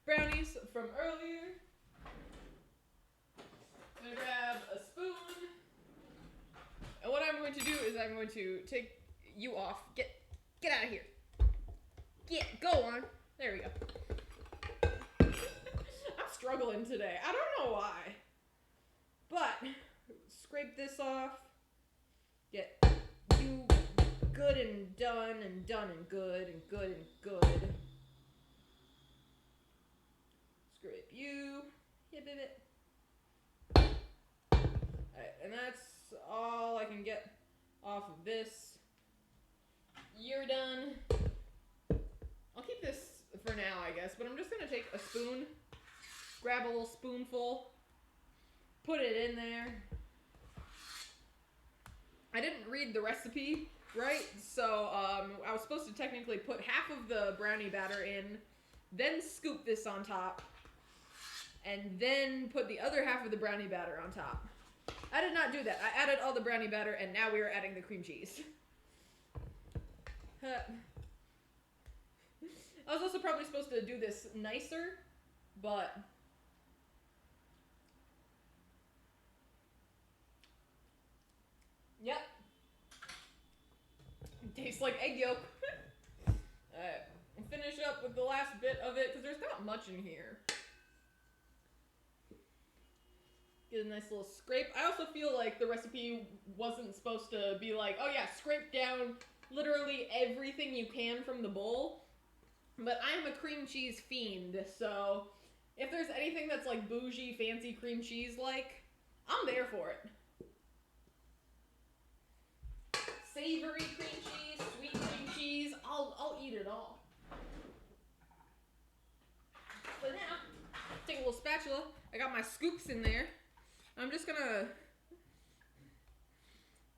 brownies from earlier. I'm going to grab a spoon. And what I'm going to do is I'm going to take you off. Get out of here. Go on. There we go. I'm struggling today. I don't know why. But, scrape this off. Get you good and done and done and good and good and good. Scrape you. Yeah, baby. Alright, and that's all I can get off of this. You're done. I'll keep this for now, I guess, but I'm just going to take a spoon, grab a little spoonful, put it in there. I didn't read the recipe right, so I was supposed to technically put half of the brownie batter in, then scoop this on top, and then put the other half of the brownie batter on top. I did not do that. I added all the brownie batter, and now we are adding the cream cheese. I was also probably supposed to do this nicer, but yep. Tastes like egg yolk. Alright. last bit of it, because there's not much in here. Get a nice little scrape. I also feel like the recipe wasn't supposed to be like, oh yeah, scrape down literally everything you can from the bowl. But I'm a cream cheese fiend, so if there's anything that's like bougie, fancy cream cheese like, I'm there for it. Savory cream cheese, sweet cream cheese, I'll eat it all. But now, take a little spatula. I got my scoops in there. I'm just gonna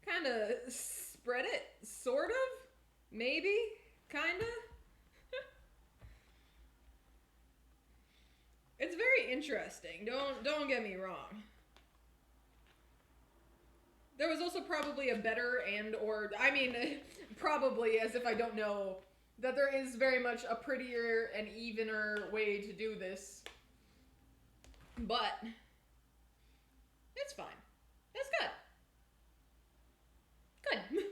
kind of spread it, sort of, maybe, kind of. It's very interesting. Don't get me wrong. There was also probably a better probably, as if I don't know, that there is very much a prettier and evener way to do this. But it's fine. It's good. Good.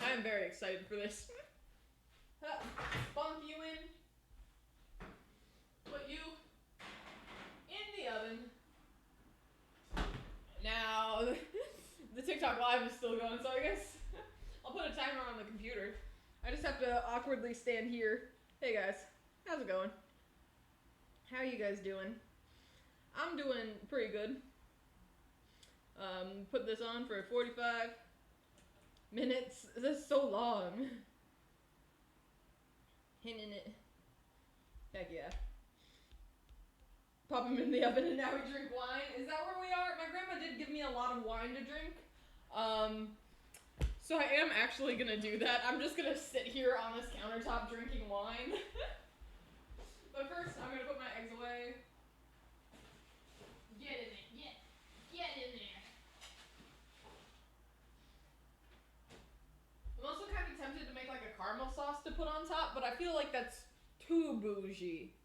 I am very excited for this. Bump you in. Put you in the oven. Now, the TikTok live is still going, so I guess I'll put a timer on the computer. I just have to awkwardly stand here. Hey guys, how's it going? How are you guys doing? I'm doing pretty good. Put this on for 45 minutes. This is so long. Hitting it. Heck yeah. Pop him in the oven and now we drink wine. Is that where we are? My grandma did give me a lot of wine to drink. So I am actually gonna do that. I'm just gonna sit here on this countertop drinking wine. But first, I'm gonna put my eggs away. Get in it. Get in there. I'm also kind of tempted to make like a caramel sauce to put on top, but I feel like that's too bougie.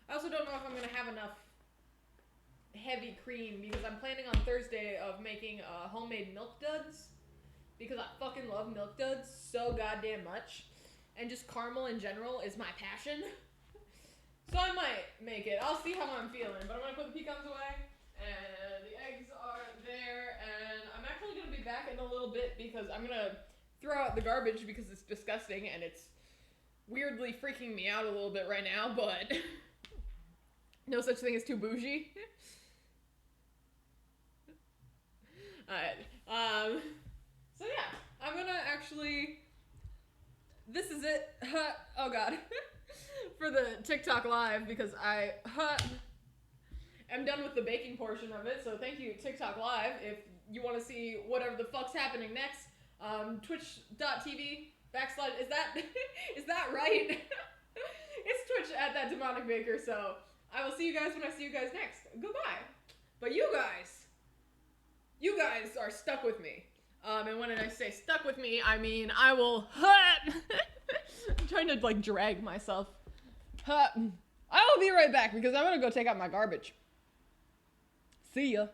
I also don't know if I'm gonna have enough heavy cream because I'm planning on Thursday of making homemade milk duds because I fucking love milk duds so goddamn much, and just caramel in general is my passion. So I might make it. I'll see how I'm feeling, but I'm gonna put the pecans away, and the eggs are there, and I'm actually gonna be back in a little bit because I'm gonna throw out the garbage because it's disgusting and it's weirdly freaking me out a little bit right now, but no such thing as too bougie. Alright, so yeah, I'm gonna actually, this is it, oh god, for the TikTok live, because I am done with the baking portion of it, so thank you TikTok live. If you want to see whatever the fuck's happening next, twitch.tv / is that right? It's Twitch at that demonic baker, so I will see you guys when I see you guys next. Goodbye. But you guys are stuck with me. And when I say stuck with me, I mean I will I'm trying to like drag myself. I will be right back because I'm gonna go take out my garbage. See ya.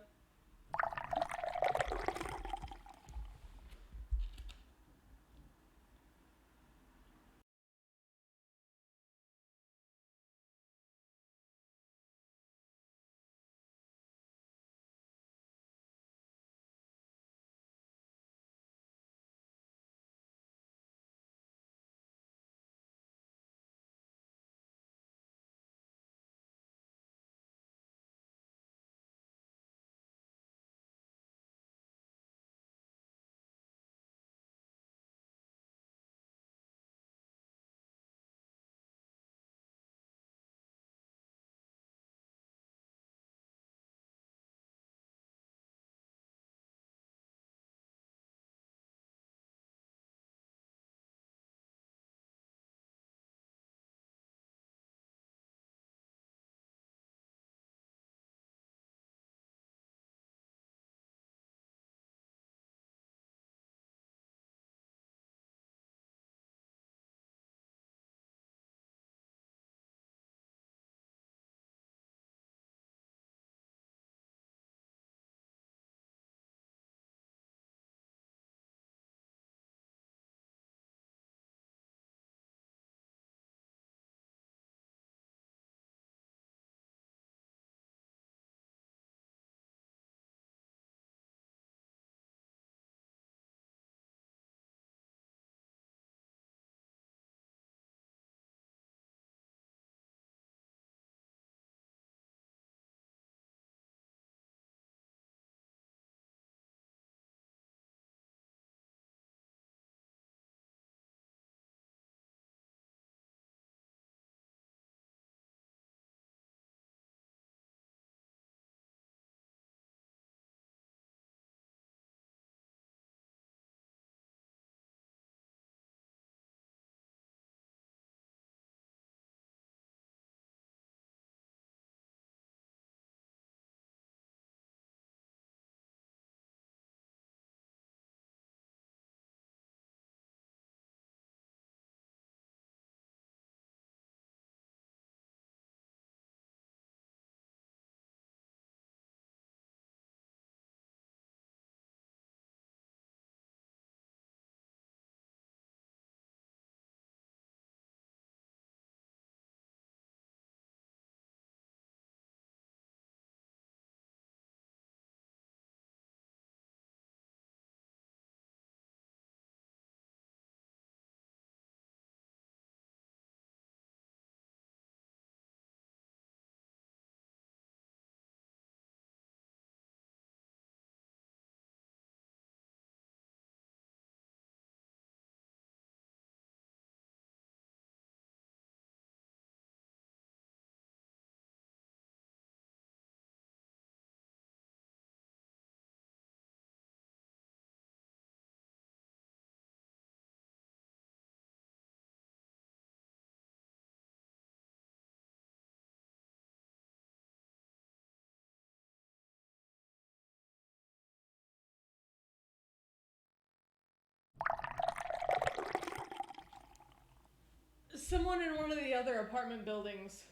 someone in one of the other apartment buildings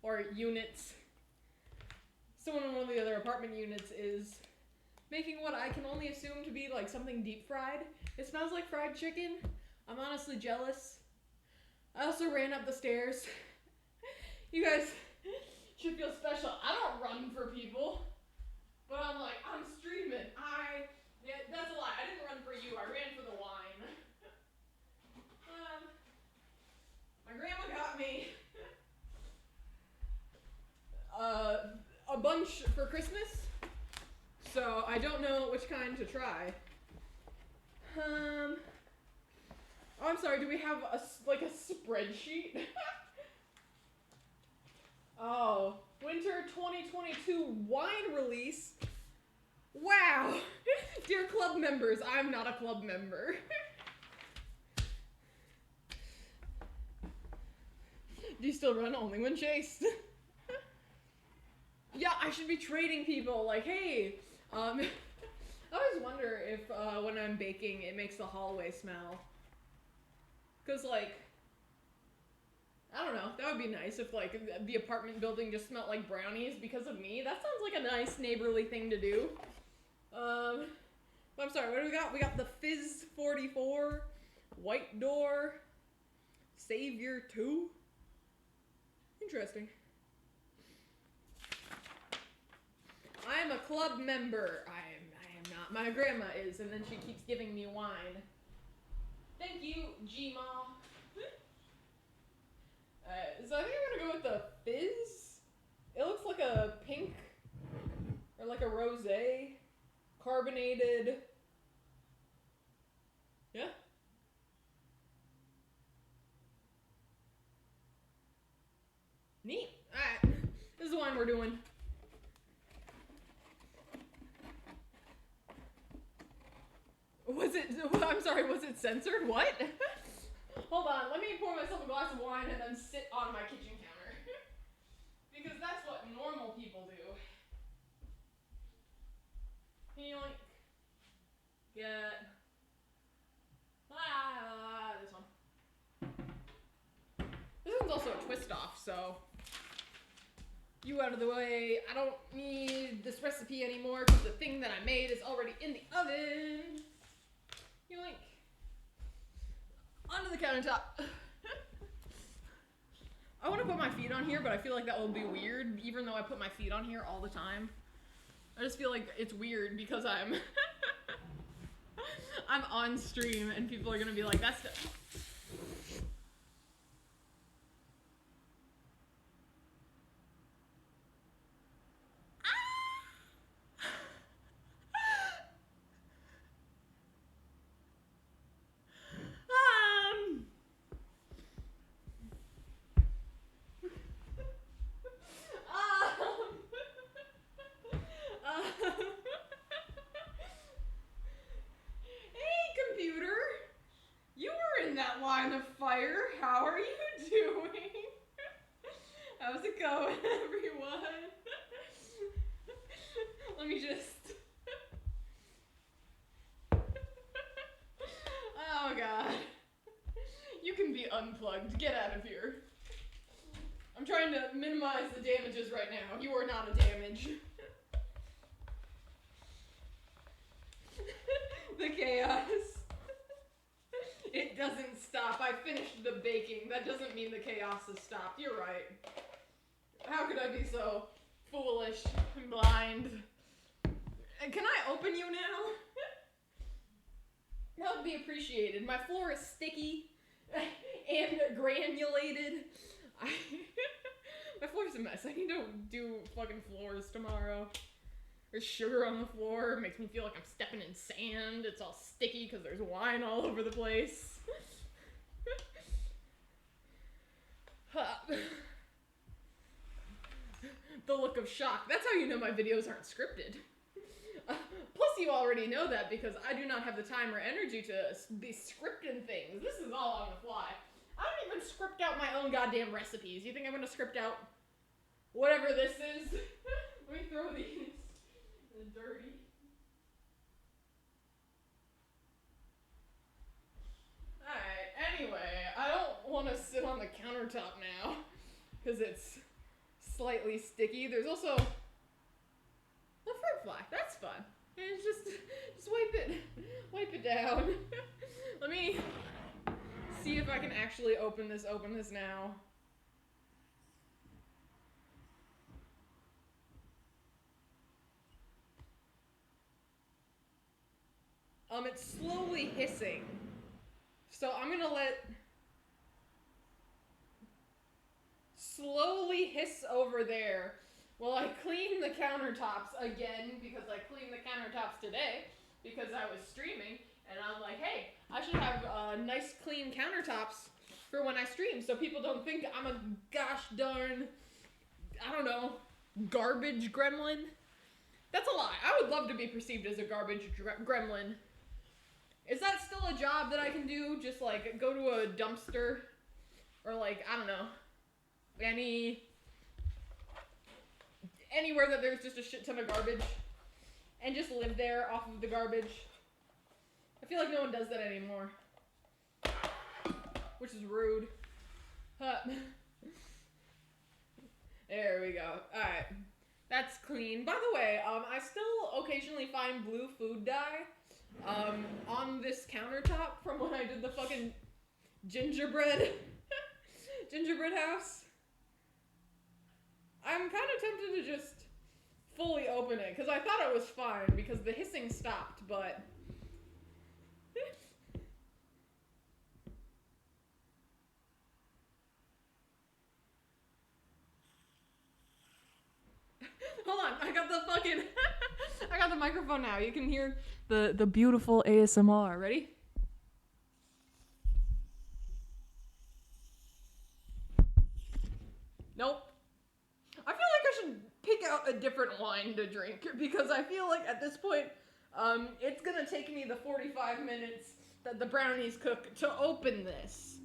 or units, someone in one of the other apartment units is making what I can only assume to be like something deep fried. It smells like fried chicken. I'm honestly jealous. I also ran up the stairs. You guys should feel special. I don't run for people, but I'm like, I'm streaming. Yeah, that's a lie. I didn't run for you. I ran for the wine. My grandma got me a bunch for Christmas, so I don't know which kind to try. Oh, I'm sorry. Do we have a spreadsheet? Oh, winter 2022 wine release. Wow. Dear club members, I'm not a club member. Do you still run only when chased? Yeah, I should be trading people. Like, hey, I always wonder if when I'm baking, it makes the hallway smell. Cause like, I don't know, that would be nice if like the apartment building just smelled like brownies because of me. That sounds like a nice neighborly thing to do. I'm sorry, what do we got? We got the Fizz 44, White Door, Savior 2. Interesting. I am a club member. I am not. My grandma is, and then she keeps giving me wine. Thank you, G-Ma. So I think I'm gonna go with the Fizz. It looks like a pink, or like a rosé, carbonated. Yeah. Neat. Alright, this is the wine we're doing. I'm sorry, was it censored? What? Hold on, let me pour myself a glass of wine and then sit on my kitchen counter. Because that's what normal people do. Yoink. Get. This one. This one's also a twist off, so. You out of the way. I don't need this recipe anymore because the thing that I made is already in the oven. Yoink. Onto the countertop. I want to put my feet on here, but I feel like that will be weird, even though I put my feet on here all the time. I just feel like it's weird because I'm I'm on stream and people are gonna be like, that's the line of fire. How are you doing? How's it going, everyone? Let me just... Oh, God. You can be unplugged. Get out of here. I'm trying to minimize the damages right now. You are not a damage. The chaos. It doesn't stop. I finished the baking. That doesn't mean the chaos has stopped. You're right. How could I be so foolish and blind? And can I open you now? That would be appreciated. My floor is sticky and granulated. My floor's a mess. I need to do fucking floors tomorrow. There's sugar on the floor. It makes me feel like I'm stepping in sand. It's all sticky because there's wine all over the place. The look of shock. That's how you know my videos aren't scripted. Plus, you already know that because I do not have the time or energy to be scripting things. This is all on the fly. I don't even script out my own goddamn recipes. You think I'm gonna script out whatever this is? Let me throw these in the dirty. Alright, anyway, I don't want to sit on the counter countertop now because it's slightly sticky. There's also a fruit fly. That's fun. And just wipe it down. Let me see if I can actually open this now. It's slowly hissing. So I'm gonna let slowly hiss over there while I clean the countertops again, because I cleaned the countertops today because I was streaming, and I'm like, hey, I should have nice clean countertops for when I stream so people don't think I'm a gosh darn, I don't know, garbage gremlin. That's a lie. I would love to be perceived as a garbage gremlin. Is that still a job that I can do? Just like go to a dumpster or like, I don't know, anywhere that there's just a shit ton of garbage and just live there off of the garbage. I feel like no one does that anymore, which is rude. There we go. Alright. That's clean. By the way, I still occasionally find blue food dye on this countertop from when I did the fucking gingerbread house. I'm kind of tempted to just fully open it because I thought it was fine because the hissing stopped, but hold on, I got the microphone now. You can hear the beautiful ASMR. Ready? Nope. I feel like I should pick out a different wine to drink because I feel like at this point, it's gonna take me the 45 minutes that the brownies cook to open this.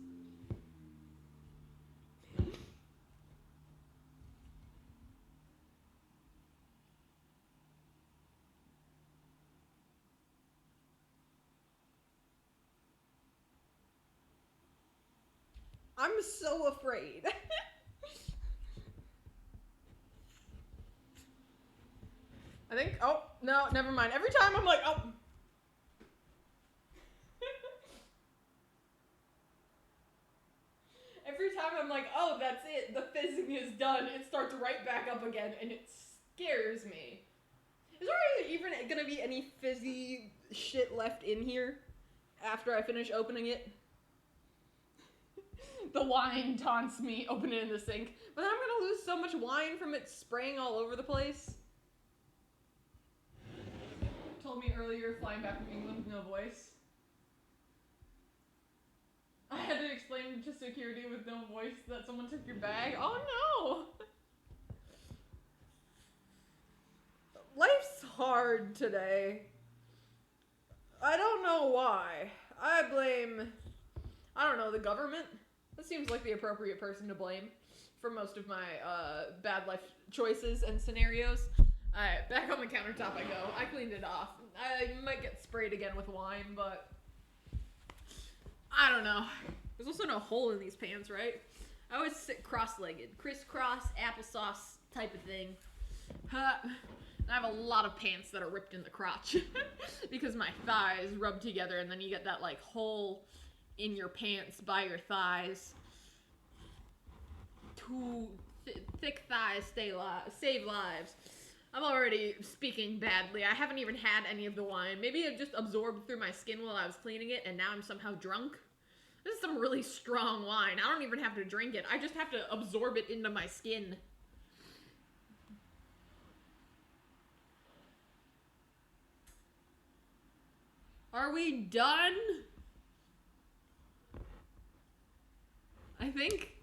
I'm so afraid. I think, oh, no, never mind. Every time I'm like, oh. Every time I'm like, oh, that's it. The fizzing is done. It starts right back up again, and it scares me. Is there even gonna be any fizzy shit left in here after I finish opening it? The wine taunts me, open it in the sink. But then I'm gonna lose so much wine from it spraying all over the place. Told me earlier, flying back from England with no voice. I had to explain to security with no voice that someone took your bag. Oh no! Life's hard today. I don't know why. I blame, I don't know, the government? That seems like the appropriate person to blame for most of my bad life choices and scenarios. Alright, back on the countertop I go. I cleaned it off. I might get sprayed again with wine, but I don't know. There's also no hole in these pants, right? I always sit cross-legged. Crisscross, applesauce type of thing. I have a lot of pants that are ripped in the crotch because my thighs rub together and then you get that like hole in your pants by your thighs. Thick thighs save lives. I'm already speaking badly. I haven't even had any of the wine. Maybe it just absorbed through my skin while I was cleaning it and now I'm somehow drunk. This is some really strong wine. I don't even have to drink it. I just have to absorb it into my skin. Are we done? I think.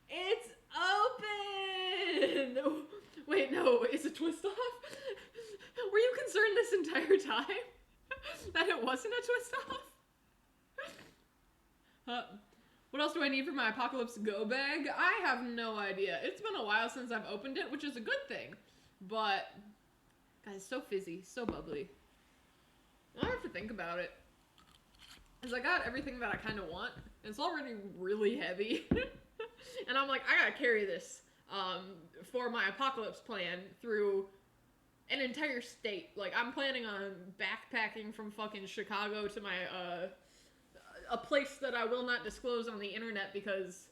It's open! Wait, no, is it twist off? Were you concerned this entire time that it wasn't a twist off? What else do I need for my Apocalypse Go bag? I have no idea. It's been a while since I've opened it, which is a good thing. But, guys, so fizzy, so bubbly. I have to think about it. is I got everything that I kind of want. It's already really heavy. And I'm like, I gotta carry this for my apocalypse plan through an entire state. Like, I'm planning on backpacking from fucking Chicago to my, a place that I will not disclose on the internet because,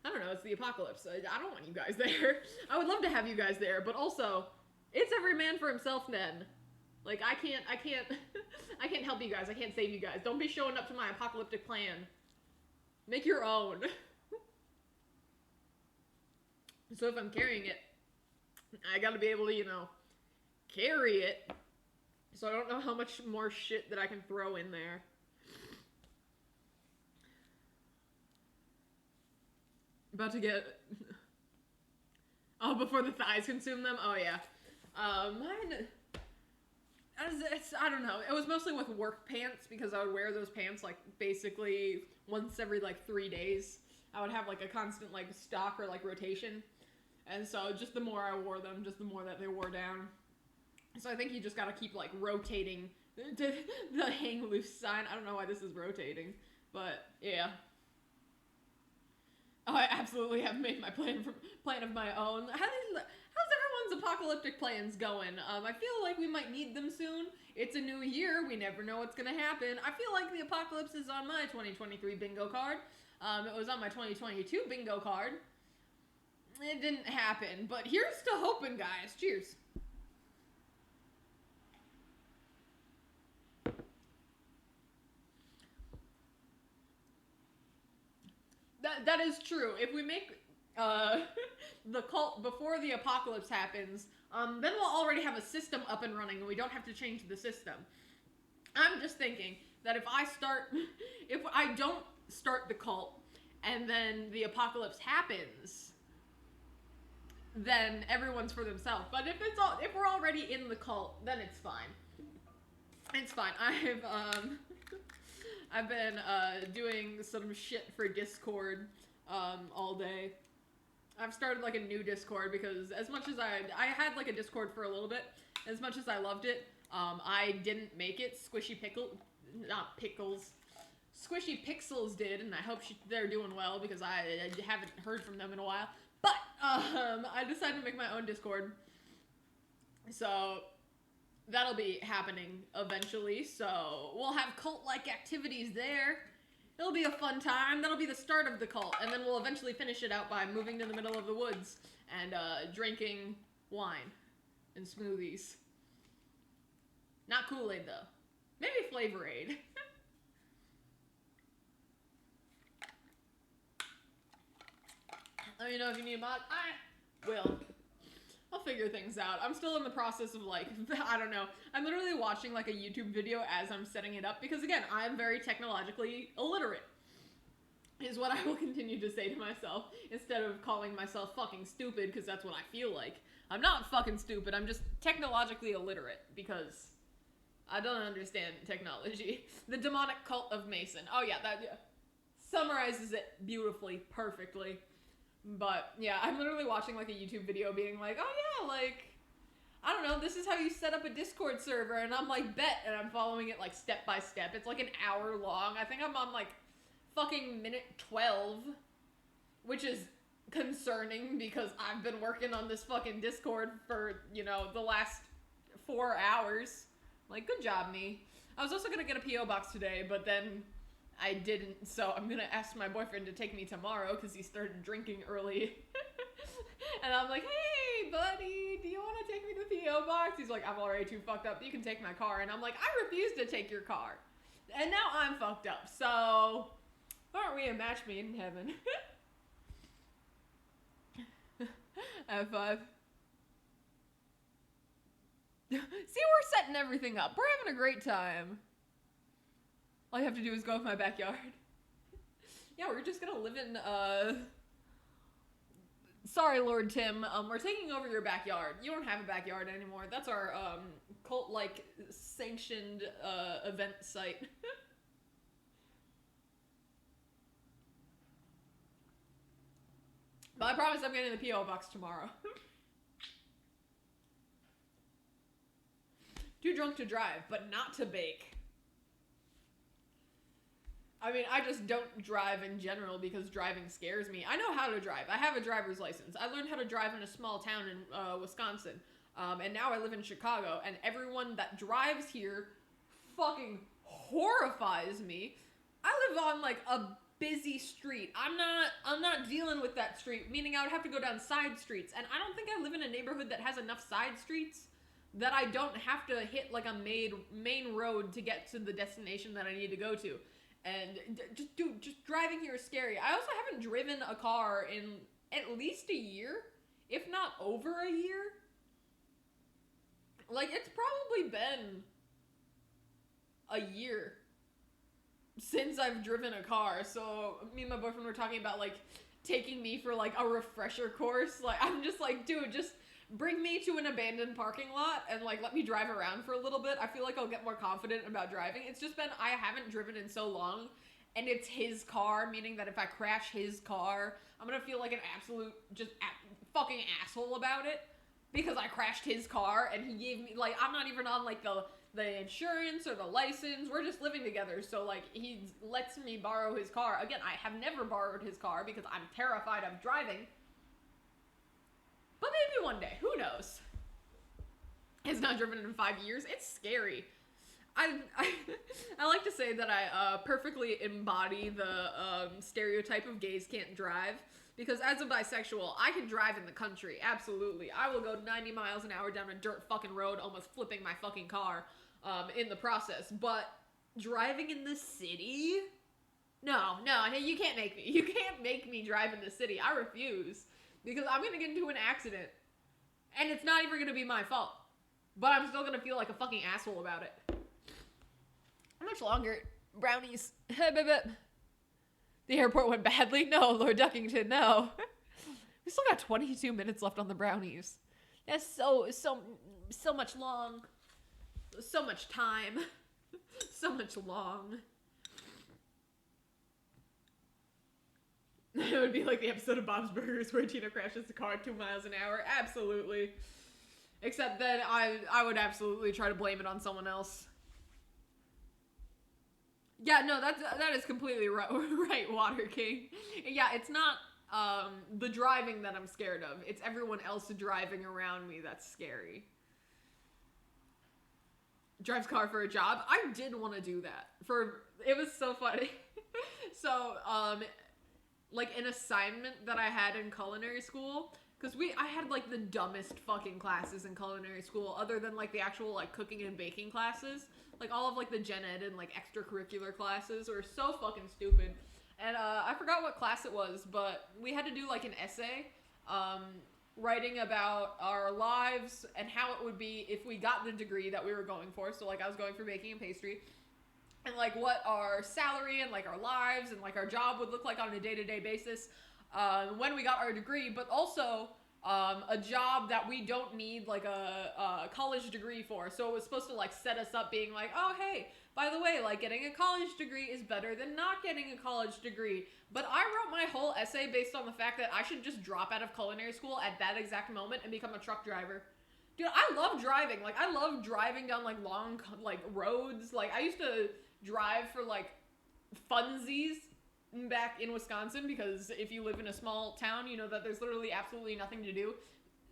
I don't know, it's the apocalypse. I don't want you guys there. I would love to have you guys there, but also, it's every man for himself then. Like, I can't I can't help you guys. I can't save you guys. Don't be showing up to my apocalyptic plan. Make your own. So if I'm carrying it, I gotta be able to, you know, carry it. So I don't know how much more shit that I can throw in there. About to get... Oh, before the thighs consume them? Oh, yeah. Mine... I don't know. It was mostly with work pants because I would wear those pants, like, basically once every, like, 3 days. I would have, like, a constant, like, stock or, like, rotation. And so just the more I wore them, just the more that they wore down. So I think you just gotta keep, like, rotating the hang loose sign. I don't know why this is rotating, but, yeah. Oh, I absolutely have made my plan of my own. How's everyone's apocalyptic plans going? I feel like we might need them soon. It's a new year. We never know what's gonna happen. I feel like the apocalypse is on my 2023 bingo card. It was on my 2022 bingo card. It didn't happen, but here's to hoping, guys. Cheers. That is true. If we make the cult before the apocalypse happens, then we'll already have a system up and running and we don't have to change the system. I'm just thinking that if I don't start the cult and then the apocalypse happens, then everyone's for themselves. But if we're already in the cult, then it's fine. It's fine. I've been doing some shit for Discord all day. I've started like a new Discord because as much as I had like a Discord for a little bit, as much as I loved it, I didn't make it. Squishy Pixels did, and I hope they're doing well because I haven't heard from them in a while. But I decided to make my own Discord, so that'll be happening eventually. So we'll have cult-like activities there. It'll be a fun time. That'll be the start of the cult, and then we'll eventually finish it out by moving to the middle of the woods and drinking wine and smoothies. Not Kool-Aid though. Maybe Flavor Aid. Let me know if you need a mod. I will. I'll figure things out. I'm still in the process of like, I don't know. I'm literally watching like a YouTube video as I'm setting it up because again, I'm very technologically illiterate. Is what I will continue to say to myself instead of calling myself fucking stupid because that's what I feel like. I'm not fucking stupid. I'm just technologically illiterate because I don't understand technology. The demonic cult of Mason. Oh yeah, that summarizes it beautifully, perfectly. But yeah, I'm literally watching like a YouTube video being like, oh yeah, like, I don't know, this is how you set up a Discord server, and I'm like, bet, and I'm following it like step by step. It's like an hour long. I think I'm on like fucking minute 12, which is concerning because I've been working on this fucking Discord for, you know, the last 4 hours. Like, good job, me. I was also gonna get a P.O. box today, but then I didn't, so I'm gonna ask my boyfriend to take me tomorrow because he started drinking early. And I'm like, hey, buddy, do you want to take me to the P.O. box? He's like, I'm already too fucked up. You can take my car. And I'm like, I refuse to take your car. And now I'm fucked up. So, aren't we a match made in heaven? F5. See, we're setting everything up. We're having a great time. All you have to do is go with my backyard. Yeah, we're just gonna live in, sorry, Lord Tim, we're taking over your backyard. You don't have a backyard anymore. That's our, cult-like sanctioned, event site. But I promise I'm getting the P.O. box tomorrow. Too drunk to drive, but not to bake. I mean, I just don't drive in general because driving scares me. I know how to drive. I have a driver's license. I learned how to drive in a small town in Wisconsin. And now I live in Chicago, and everyone that drives here fucking horrifies me. I live on like a busy street. I'm not dealing with that street, meaning I would have to go down side streets, and I don't think I live in a neighborhood that has enough side streets that I don't have to hit like a main road to get to the destination that I need to go to. And just driving here is scary. I also haven't driven a car in at least a year, if not over a year. Like, it's probably been a year since I've driven a car. So me and my boyfriend were talking about like taking me for like a refresher course. Like, I'm just like, dude, just bring me to an abandoned parking lot and like let me drive around for a little bit. I feel like I'll get more confident about driving. It's just been, I haven't driven in so long, and it's his car, meaning that if I crash his car, I'm gonna feel like an absolute fucking asshole about it because I crashed his car and he gave me, like, I'm not even on like the insurance or the license. We're just living together, so like he lets me borrow his car. Again, I have never borrowed his car because I'm terrified of driving. But maybe one day, who knows? It's not driven in 5 years. It's scary. I like to say that I perfectly embody the stereotype of gays can't drive, because as a bisexual, I can drive in the country, absolutely. I will go 90 miles an hour down a dirt fucking road, almost flipping my fucking car in the process. But driving in the city? No, you can't make me. You can't make me drive in the city. I refuse. Because I'm going to get into an accident. And it's not even going to be my fault. But I'm still going to feel like a fucking asshole about it. How much longer? Brownies. The airport went badly? No, Lord Duckington, no. We still got 22 minutes left on the brownies. That's so much long. So much time. So much long. It would be like the episode of Bob's Burgers where Tina crashes the car at 2 miles an hour. Absolutely. Except then I would absolutely try to blame it on someone else. Yeah, no, that is completely right, Water King. Yeah, it's not the driving that I'm scared of. It's everyone else driving around me that's scary. Drives car for a job. I did want to do that. It was so funny. So, like an assignment that I had in culinary school, because I had like the dumbest fucking classes in culinary school, other than like the actual like cooking and baking classes. Like all of like the gen ed and like extracurricular classes were so fucking stupid. And I forgot what class it was, but we had to do like an essay writing about our lives and how it would be if we got the degree that we were going for. So like I was going for baking and pastry. And like what our salary and like our lives and like our job would look like on a day-to-day basis when we got our degree, but also a job that we don't need like a college degree for. So it was supposed to like set us up being like, oh hey, by the way, like getting a college degree is better than not getting a college degree. But I wrote my whole essay based on the fact that I should just drop out of culinary school at that exact moment and become a truck driver. Dude, I love driving. Like I love driving down like long like roads. Like I used to drive for like funsies back in Wisconsin, because if you live in a small town, you know that there's literally absolutely nothing to do.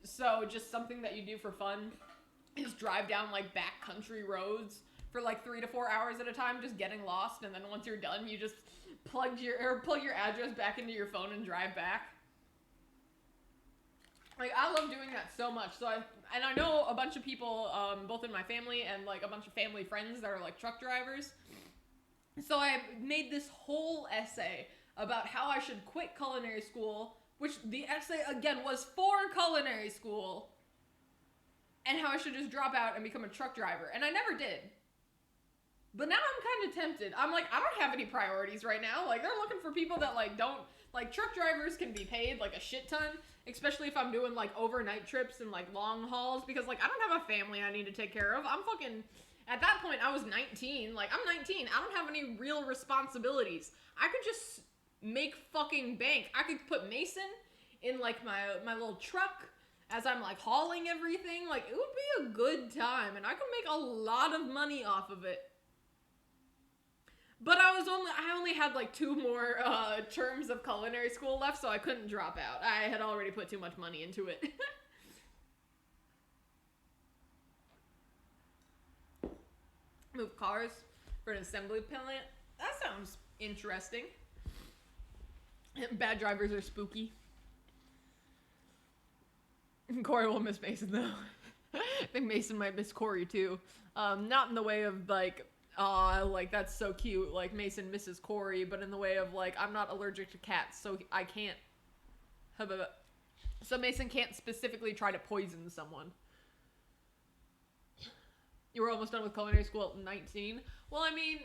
So just something that you do for fun is drive down like backcountry roads for like 3 to 4 hours at a time, just getting lost, and then once you're done, you just plug your address back into your phone and drive back. Like I love doing that so much. So I know a bunch of people, both in my family and like a bunch of family friends that are like truck drivers. So I made this whole essay about how I should quit culinary school, which the essay, again, was for culinary school, and how I should just drop out and become a truck driver. And I never did. But now I'm kind of tempted. I'm like, I don't have any priorities right now. Like, they're looking for people that, like, don't... Like, truck drivers can be paid, like, a shit ton, especially if I'm doing, like, overnight trips and, like, long hauls, because, like, I don't have a family I need to take care of. I'm fucking... At that point, I was 19. Like, I'm 19. I don't have any real responsibilities. I could just make fucking bank. I could put Mason in, like, my little truck as I'm, like, hauling everything. Like, it would be a good time, and I could make a lot of money off of it. But I only had like 2 more terms of culinary school left, so I couldn't drop out. I had already put too much money into it. Move cars for an assembly plant. That sounds interesting. Bad drivers are spooky. Corey will miss Mason though. I think Mason might miss Corey too. Not in the way of like that's so cute, like Mason misses Corey, but in the way of like, I'm not allergic to cats, so I can't. So Mason can't specifically try to poison someone. You were almost done with culinary school at 19. Well, I mean,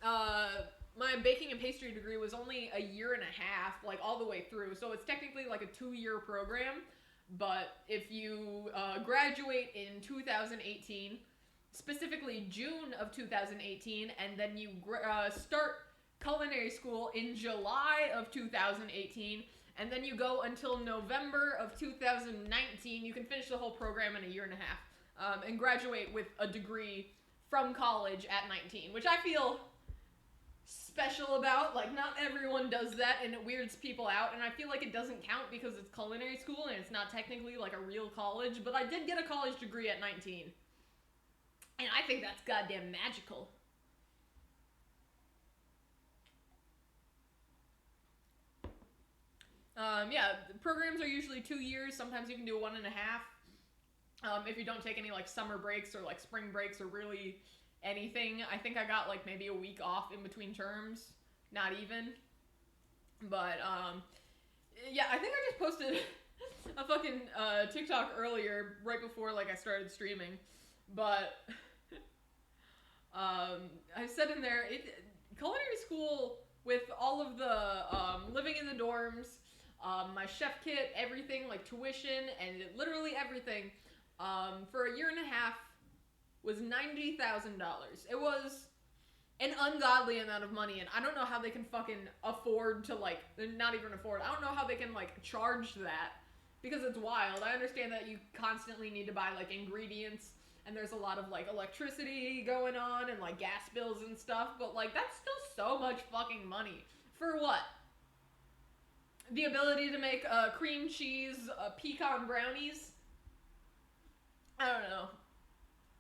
my baking and pastry degree was only a year and a half, like all the way through. So it's technically like a 2-year program. But if you graduate in 2018, specifically June of 2018, and then you start culinary school in July of 2018, and then you go until November of 2019, you can finish the whole program in a year and a half. And graduate with a degree from college at 19, which I feel special about. Like, not everyone does that, and it weirds people out, and I feel like it doesn't count because it's culinary school, and it's not technically, like, a real college, but I did get a college degree at 19. And I think that's goddamn magical. Yeah, the programs are usually 2 years, sometimes you can do 1.5. If you don't take any like summer breaks or like spring breaks or really anything. I think I got like maybe a week off in between terms, not even. But yeah, I think I just posted a fucking TikTok earlier right before like I started streaming. But I said in there, culinary school with all of the living in the dorms, my chef kit, everything, like tuition and literally everything, for a year and a half was $90,000. It was an ungodly amount of money, and I don't know how they can fucking afford to, like, not even afford, I don't know how they can, like, charge that, because it's wild. I understand that you constantly need to buy, like, ingredients, and there's a lot of, like, electricity going on, and, like, gas bills and stuff, but, like, that's still so much fucking money. For what? The ability to make cream cheese pecan brownies? I don't know.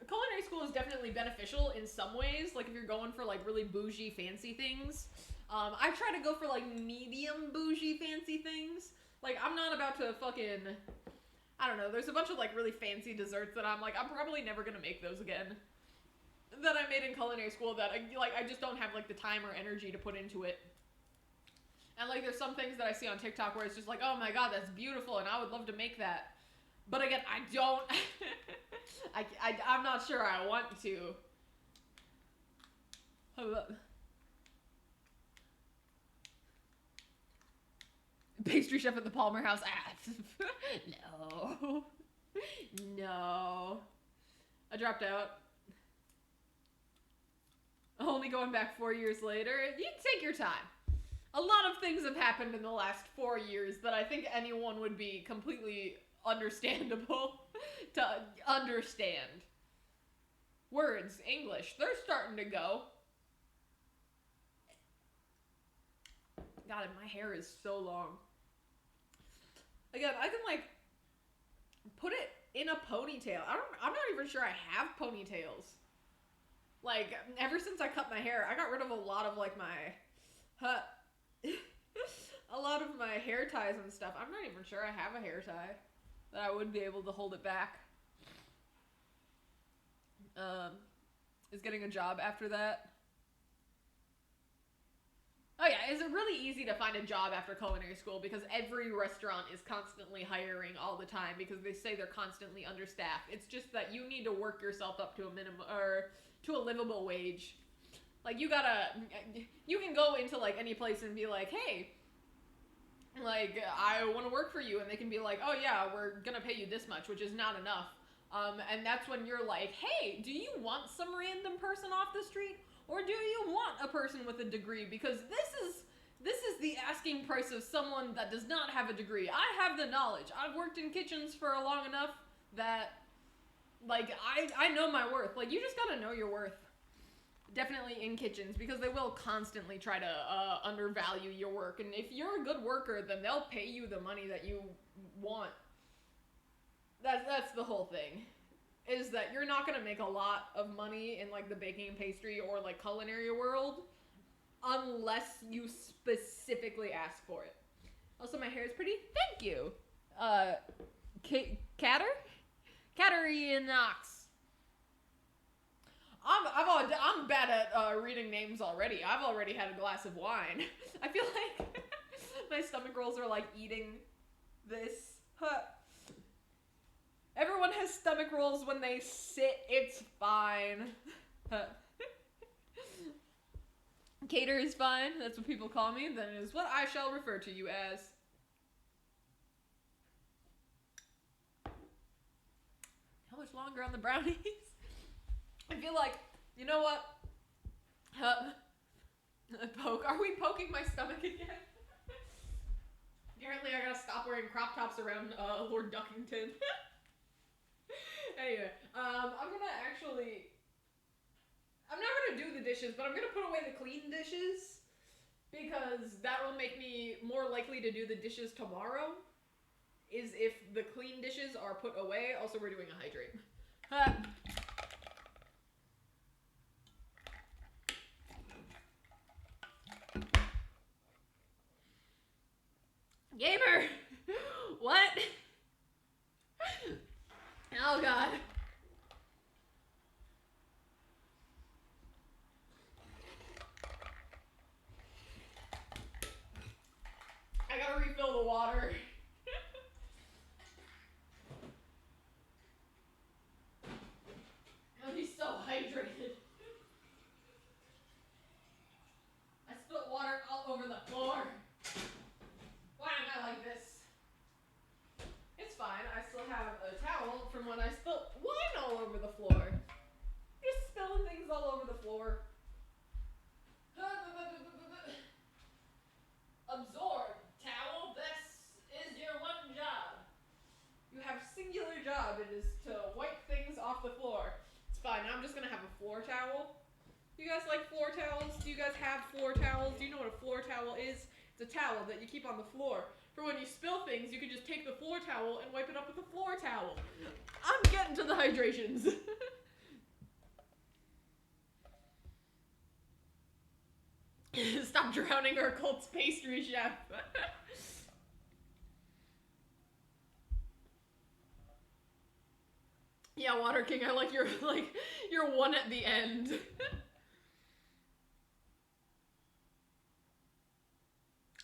Culinary school is definitely beneficial in some ways, like if you're going for like really bougie fancy things. I try to go for like medium bougie fancy things. Like I'm not about to fucking, I don't know, there's a bunch of like really fancy desserts that I'm like, I'm probably never gonna make those again. That I made in culinary school that I just don't have like the time or energy to put into it. And like there's some things that I see on TikTok where it's just like, oh my god, that's beautiful and I would love to make that. But again, I don't, I'm not sure I want to. Pastry chef at the Palmer house. No. No. I dropped out. Only going back 4 years later. You take your time. A lot of things have happened in the last 4 years that I think anyone would be completely understandable to understand. Words, English, they're starting to go. God, my hair is so long. Again, I can like put it in a ponytail. I'm not even sure I have ponytails. Like, ever since I cut my hair, I got rid of a lot of like my a lot of my hair ties and stuff. I'm not even sure I have a hair tie that I would be able to hold it back. Is getting a job after that. Oh yeah, is it really easy to find a job after culinary school because every restaurant is constantly hiring all the time because they say they're constantly understaffed. It's just that you need to work yourself up to a minimum or to a livable wage. Like you can go into like any place and be like, hey, like I want to work for you, and they can be like, oh yeah, we're gonna pay you this much, which is not enough. And that's when you're like, hey, do you want some random person off the street? Or do you want a person with a degree? Because this is the asking price of someone that does not have a degree. I have the knowledge. I've worked in kitchens for long enough that, like, I know my worth. Like, you just gotta know your worth. definitely in kitchens, because they will constantly try to undervalue your work. And if you're a good worker, then they'll pay you the money that you want. That's the whole thing. Is that you're not gonna make a lot of money in like the baking and pastry or like culinary world unless you specifically ask for it. Also, my hair is pretty. Thank you. Cattery Knox. I'm bad at reading names already. I've already had a glass of wine. I feel like my stomach rolls are like eating this. Everyone has stomach rolls when they sit. It's fine. Cater is fine. That's what people call me. That is what I shall refer to you as. How much longer on the brownies? I feel like, you know what? Are we poking my stomach again? Apparently I gotta stop wearing crop tops around Lord Duckington. Anyway, I'm not gonna do the dishes, but I'm gonna put away the clean dishes, because that will make me more likely to do the dishes tomorrow, is if the clean dishes are put away. Also, we're doing a hydrate. Gamer! What? Oh god. I gotta refill the water. Oh, he's so hydrated. I spilled water all over the floor. Why am I like this? It's fine. I still have a towel from when I spilled wine all over the floor. Just spilling things all over the floor. Absorb, towel. This is your one job. You have singular job. It is to wipe things off the floor. It's fine. Now I'm just gonna have a floor towel. You guys like floor towels? Do you guys have floor towels? Do you know what a floor towel is? It's a towel that you keep on the floor. For when you spill things, you can just take the floor towel and wipe it up with a floor towel. I'm getting to the hydrations. Stop drowning our cult's pastry chef. Yeah, Water King, I like your one at the end.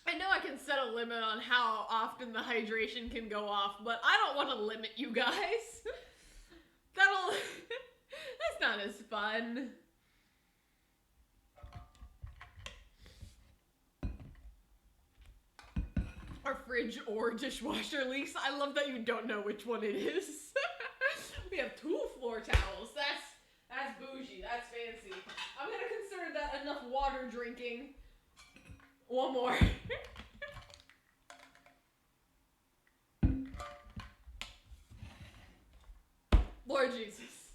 I know I can set a limit on how often the hydration can go off, but I don't want to limit you guys. That's not as fun. Our fridge or dishwasher leaks. I love that you don't know which one it is. We have 2 floor towels. That's bougie. That's fancy. I'm gonna consider that enough water drinking. One more. Lord Jesus.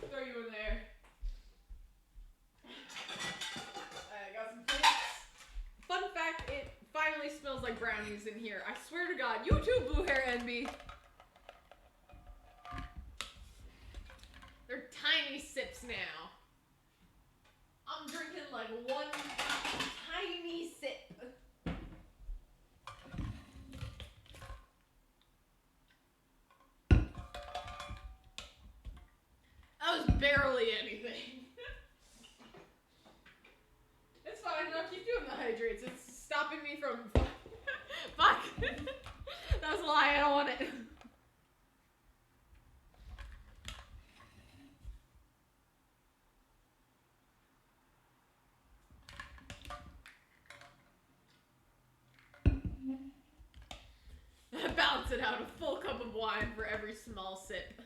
Throw you in there. I got some plates. Fun fact, it finally smells like brownies in here. I swear to God. You too, Blue Hair Envy. They're tiny sips now. I'm drinking like one tiny sip. That was barely anything. It's fine, I'll keep doing the hydrates. It's stopping me from... Fuck. That was a lie, I don't want it. Balance it out, a full cup of wine for every small sip.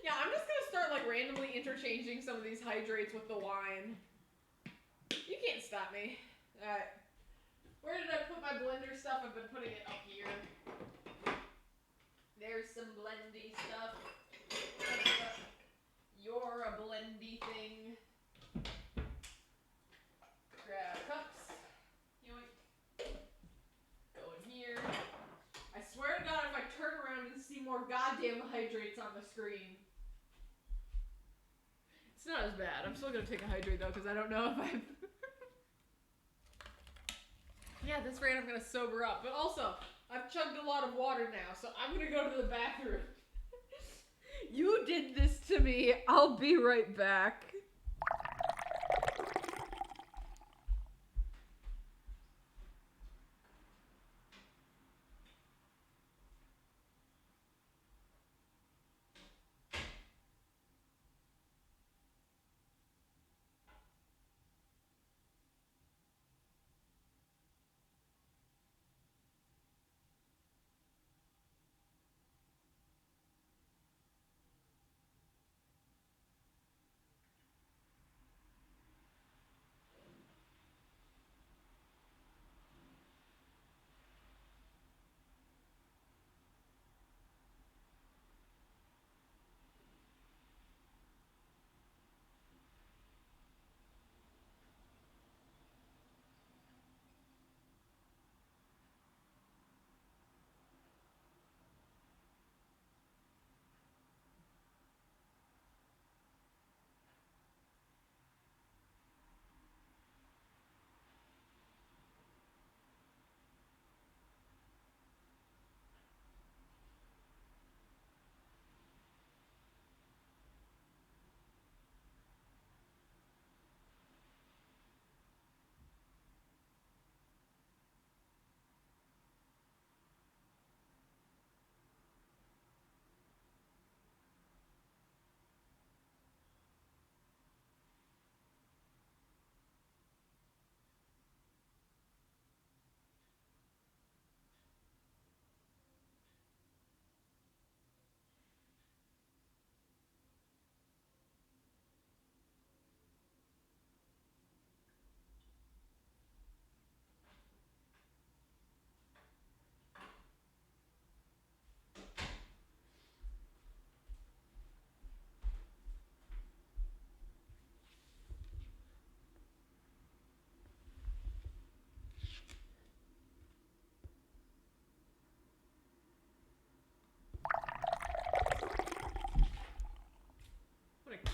Yeah, I'm just gonna start like randomly interchanging some of these hydrates with the wine. You can't stop me. Alright. Where did I put my blender stuff? I've been putting it up here. There's some blendy stuff. Your more goddamn hydrates on the screen. It's not as bad. I'm still gonna take a hydrate though, because I don't know if I've... Yeah, at this rate I'm gonna sober up. But also, I've chugged a lot of water now, so I'm gonna go to the bathroom. You did this to me. I'll be right back.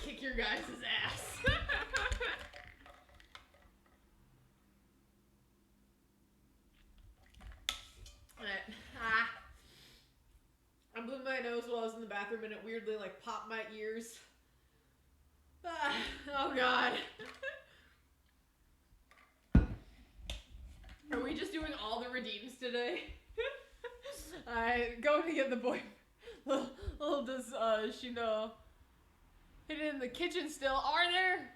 Kick your guys' ass. I blew my nose while I was in the bathroom and it weirdly like popped my ears. Oh god. Are we just doing all the redeems today? Alright, going to get the boy. Oh, does she know? Hidden in the kitchen still. Are there?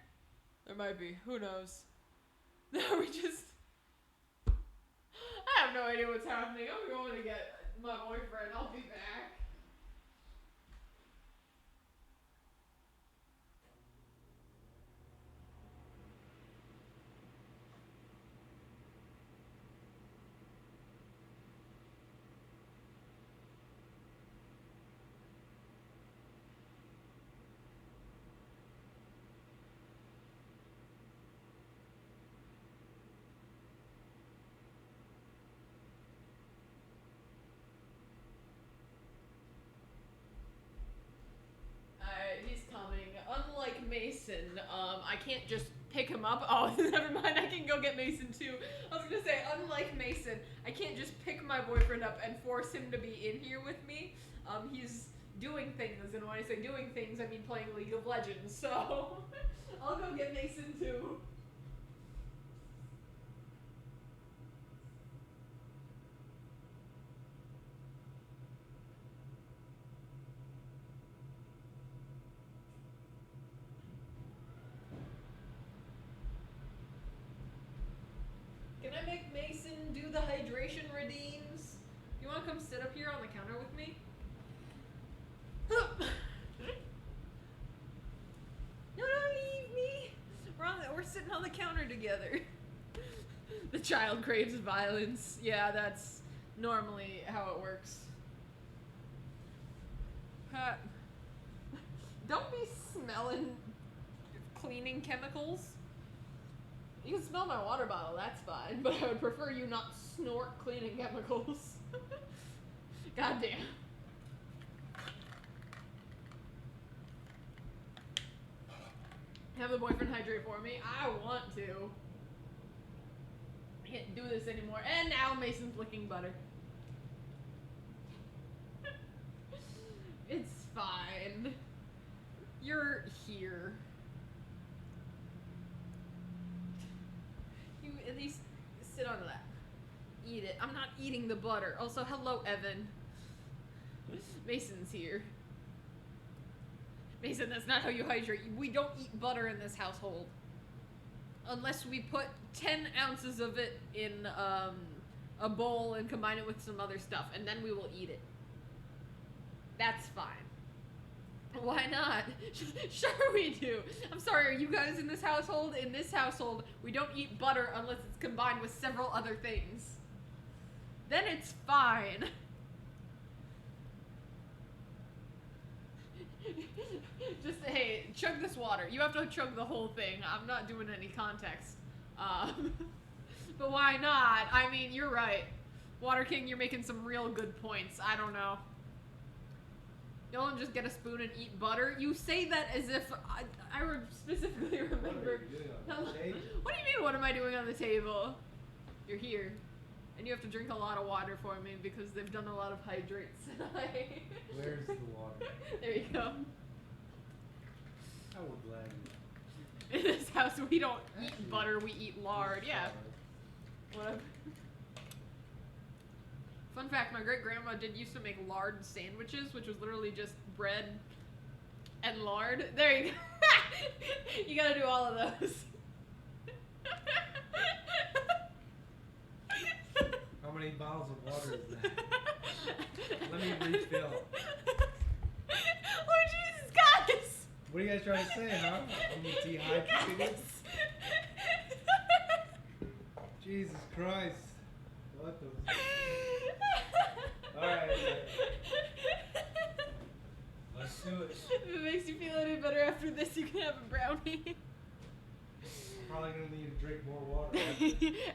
There might be. Who knows? Are we just... I have no idea what's happening. I'm going to get my boyfriend. I'll be back. He's coming. Unlike Mason, I can't just pick him up. Oh, never mind. I can go get Mason too. I was gonna say, unlike Mason, I can't just pick my boyfriend up and force him to be in here with me. He's doing things, and when I say doing things, I mean playing League of Legends. So I'll go get Mason too. Can I make Mason do the hydration redeems? You want to come sit up here on the counter with me? No, don't leave me. We're sitting on the counter together. The child craves violence. Yeah, that's normally how it works. Don't be smelling cleaning chemicals. You can smell my water bottle, that's fine, but I would prefer you not snort cleaning chemicals. Goddamn. Have the boyfriend hydrate for me. I want to. I can't do this anymore. And now Mason's licking butter. It's fine. You're here. You at least sit on that. Eat it. I'm not eating the butter. Also, hello, Evan. Mason's here. Mason, that's not how you hydrate. We don't eat butter in this household. Unless we put 10 ounces of it in a bowl and combine it with some other stuff, and then we will eat it. That's fine. Why not? Sure we do. I'm sorry, are you guys in this household? In this household, we don't eat butter unless it's combined with several other things. Then it's fine. Just, hey, chug this water. You have to chug the whole thing. I'm not doing any context. But why not? I mean, you're right. Water King, you're making some real good points. I don't know. You don't just get a spoon and eat butter. You say that as if I specifically remember. What are you doing on the table? What do you mean, what am I doing on the table? You're here. And you have to drink a lot of water for me because they've done a lot of hydrates tonight. Where's the water? There you go. I will gladly. In this house, we don't eat butter, we eat lard. Yeah. Whatever. Fun fact, my great-grandma used to make lard sandwiches, which was literally just bread and lard. There you go. You gotta do all of those. How many bottles of water is that? Let me refill. Oh, Jesus, guys! What are you guys trying to say, huh? I'm dehydrated? Jesus Christ. What the... Alright. Let's do it. If it makes you feel any better after this, you can have a brownie. I'm probably going to need to drink more water.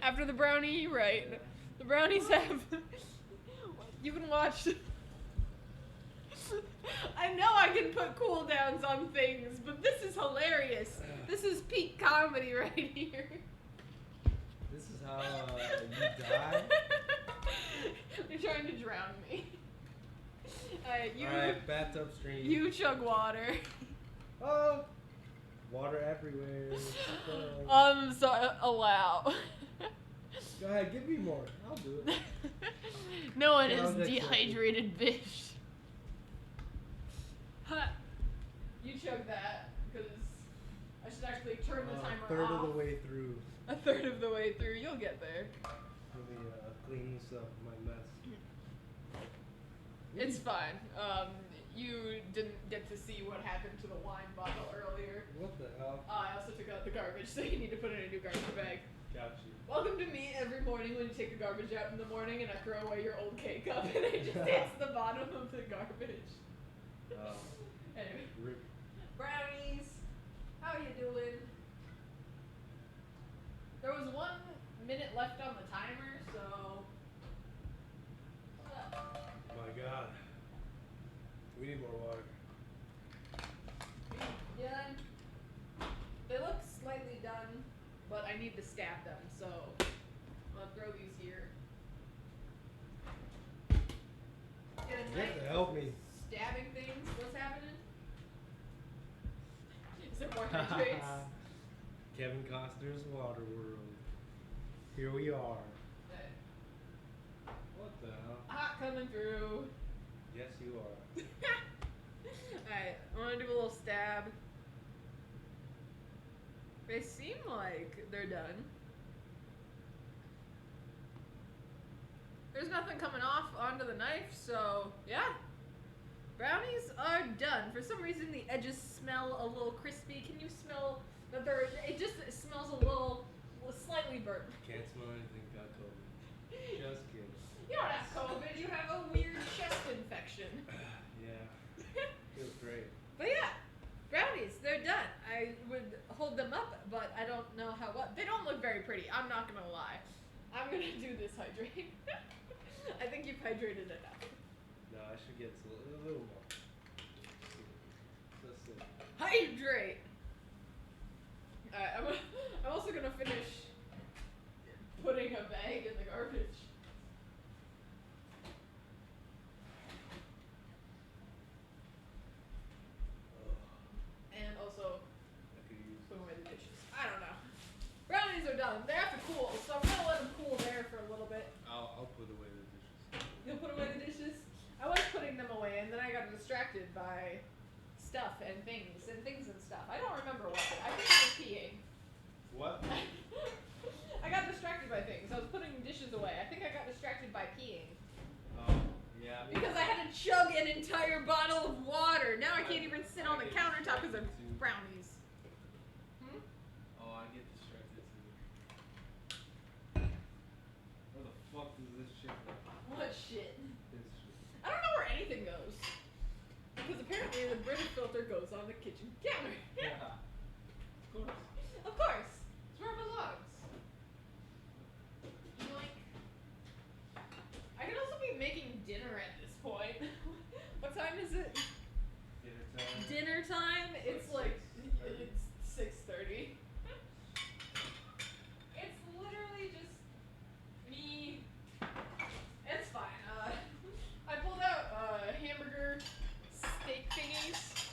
After the brownie, right. Yeah. The brownies have... You can watch... I know I can put cooldowns on things, but this is hilarious. This is peak comedy right here. This is how you die? You're trying to drown me. Alright, bathtub stream. You chug water. Oh! Water everywhere. So allow. Go ahead, give me more. I'll do it. No one Yeah, is I'll dehydrated, bitch. Huh. You chug that, because I should actually turn the timer third off. of the way through. A third of the way through. You'll get there. Let me clean this up, my mess. It's fine. You didn't get to see what happened to the wine bottle earlier. What the hell? I also took out the garbage, so you need to put it in a new garbage bag. Got you. Welcome to me every morning when you take the garbage out in the morning and I throw away your old K-cup and it just hits the bottom of the garbage. Anyway. Rip. Brownies, how you doing? There was 1 minute left on the timer, so... My God. We need more water. Yeah, they look slightly done, but I need to stab them, so I'll throw these here. Get a You knife. have to help me. Stabbing things. What's happening? Is there more hydrates? Kevin Costner's Water World. Here we are. Okay. What the hell? Hot coming through. Yes, you are. Alright, I want to do a little stab. They seem like they're done. There's nothing coming off onto the knife, so yeah. Brownies are done. For some reason, the edges smell a little crispy. Can you smell that they're? It just smells a little slightly burnt. Can't smell anything, got COVID. Just kidding. You don't have COVID. You have a weird chest infection. Yeah. Feels great. But yeah, brownies, they're done. I would hold them up, but I don't know how well. They don't look very pretty. I'm not gonna lie. I'm gonna do this hydrate. I think you've hydrated enough. No, I should get a little more. Let's see. Hydrate. done. They have to cool, so I'm gonna let them cool there for a little bit. I'll put away the dishes. You'll put away the dishes? I was putting them away, and then I got distracted by stuff and things and stuff. I don't remember what. I think I was peeing. What? I got distracted by things. I was putting dishes away. I think I got distracted by peeing. Oh, yeah. Because I had to chug an entire bottle of water. Now I can't even sit on the countertop because of brownies. Hmm? Oh, I get distracted too. Where the fuck does this shit go? What shit? This shit. I don't know where anything goes. Because apparently the British filter goes on the kitchen counter. Yeah. Of course. Of course. It's where it belongs. Yoink. I could also be making dinner at this point. What time is it? Dinner time. Dinner time? It's like 6:30. it's 6:30. It's literally just me. It's fine. I pulled out hamburger steak thingies.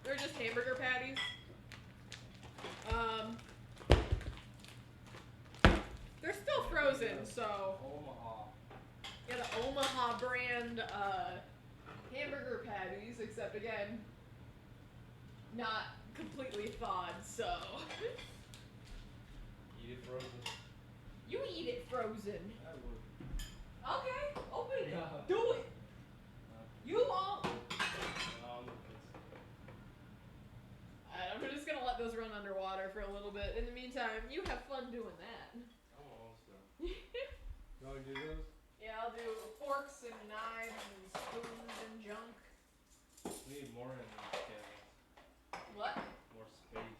They're just hamburger patties. They're still frozen, so Omaha. yeah, the Omaha brand hamburger patties, except again, not completely thawed, so Eat it frozen. you eat it frozen. I would. Okay, open it. Yeah. Do it. You won't. I'm just gonna let those run underwater for a little bit. In the meantime, you have fun doing that. I'm almost done. You want to do those? Yeah, I'll do forks and knives and spoons and junk. We need more in these cabinets. What? More space.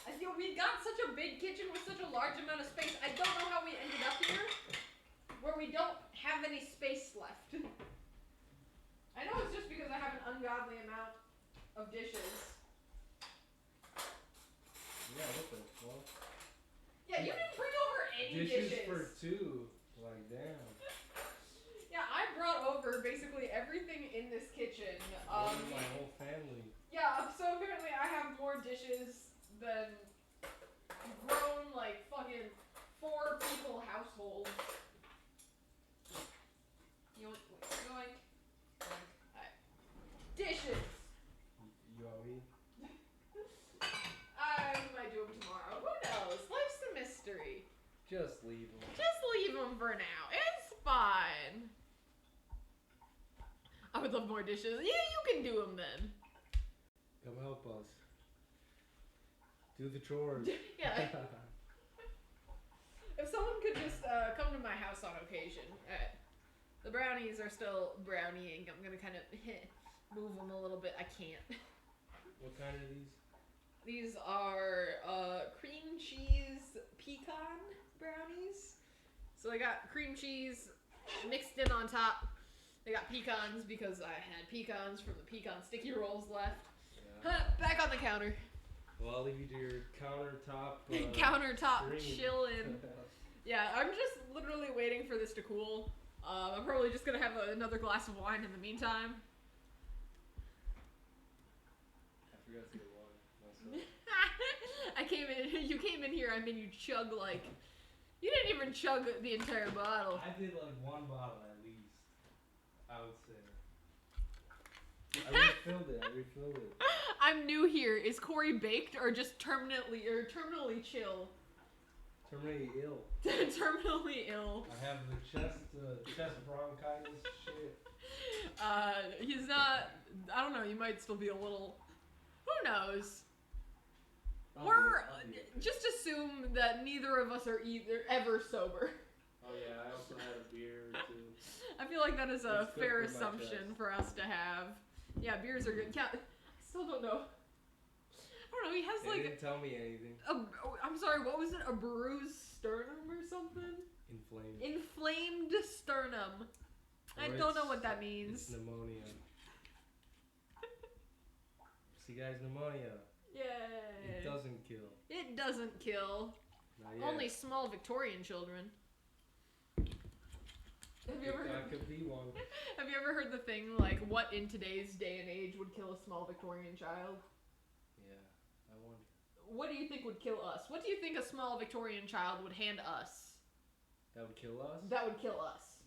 I feel we got such a big kitchen with such a large amount of space. I don't know how we ended up here where we don't have any space left. I know it's just because I have an ungodly amount of dishes. Yeah, what the fuck? Yeah, you didn't bring over any dishes. for two. Like, damn. Yeah, I brought over basically everything in this kitchen. My whole family. Yeah, so apparently I have more dishes than grown, like, fucking 4 people households. Yoink, yoink, yoink. Alright. Dishes! You want me? I might do them tomorrow. Who knows? Life's a mystery. Just leave them. Just leave them for now. It's fine. I would love more dishes. Yeah, you can do them then. Come help us. Do the chores. Yeah. If someone could just come to my house on occasion. The brownies are still brownieing. I'm gonna kind of move them a little bit. I can't. What kind are these? These are cream cheese pecan brownies. So they got cream cheese mixed in on top. They got pecans because I had pecans from the pecan sticky rolls left. Yeah. Back on the counter. Well, I'll leave you to your countertop. Countertop screen. chillin'. Yeah, I'm just literally waiting for this to cool. I'm probably just gonna have another glass of wine in the meantime. I forgot to get water myself. You came in here, I mean you chug like, you didn't even chug the entire bottle. I did like one bottle at least. I would say. I refilled it. I'm new here. Is Corey baked or just terminally chill? Terminally ill. Terminally ill. I have the chest bronchitis shit. He's not, I don't know, you might still be a little, who knows? Just assume that neither of us are ever sober. Oh yeah, I also had a beer or two. I feel like that is a It's good fair for my assumption chest. for us to have. Yeah, beers are good. Yeah, I still don't know. I don't know, he has They like, didn't tell me anything. I'm sorry, what was it? A bruised sternum or something? Inflamed. Inflamed sternum. I Or don't know it's- what that means. It's pneumonia. See guys, pneumonia. Yay. It doesn't kill. It doesn't kill. Not yet. Only small Victorian children. Have you ever I could be one. Have you ever heard the thing like what in today's day and age would kill a small Victorian child? Yeah, I wonder. what do you think would kill us? What do you think a small Victorian child would hand us? That would kill us? That would kill us.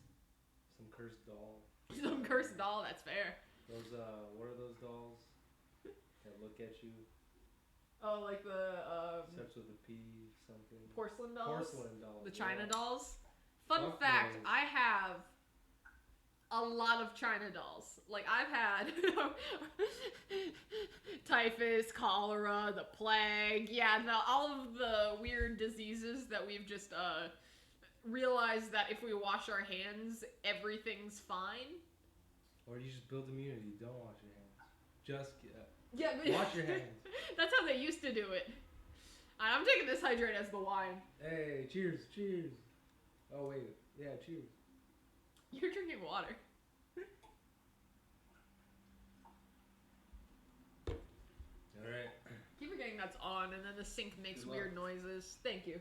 Some cursed doll. Some cursed doll, that's fair. Those, what are those dolls that look at you? Oh, like the, Starts with a P, something. porcelain dolls? Porcelain dolls. The China yeah. dolls? Fun Fuck fact, those. I have a lot of China dolls. Like, I've had typhus, cholera, the plague, all of the weird diseases that we've just, realized that if we wash our hands, everything's fine. Or you just build immunity. Don't wash your hands. Just Yeah, but wash your hands. That's how they used to do it. I'm taking this hydrate as the wine. Hey, cheers, cheers. Oh wait, yeah, cheers. You're drinking water. All right. Keep forgetting that's on, and then the sink makes Good weird noises. Thank you.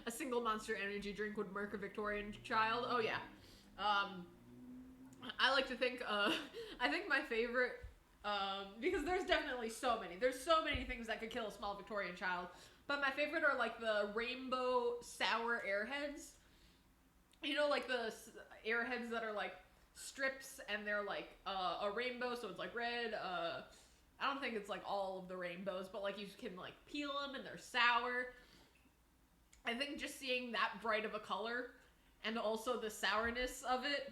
A single Monster Energy drink would murk a Victorian child. Oh yeah. I like to think. I think my favorite. Because there's definitely so many. There's so many things that could kill a small Victorian child. But my favorite are like the rainbow sour airheads. You know, like the airheads that are like strips and they're like a rainbow, so it's like red. I don't think it's like all of the rainbows, but like you can like peel them and they're sour. I think just seeing that bright of a color and also the sourness of it.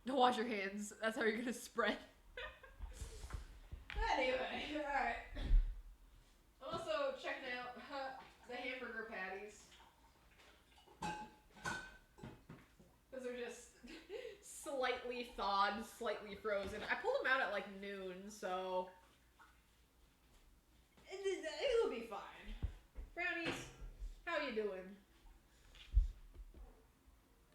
Don't wash your hands. That's how you're gonna spread. Anyway, alright. I'm also checking out the hamburger patties. Those are just slightly thawed, slightly frozen. I pulled them out at like noon, so it'll be fine. Brownies, how you doing?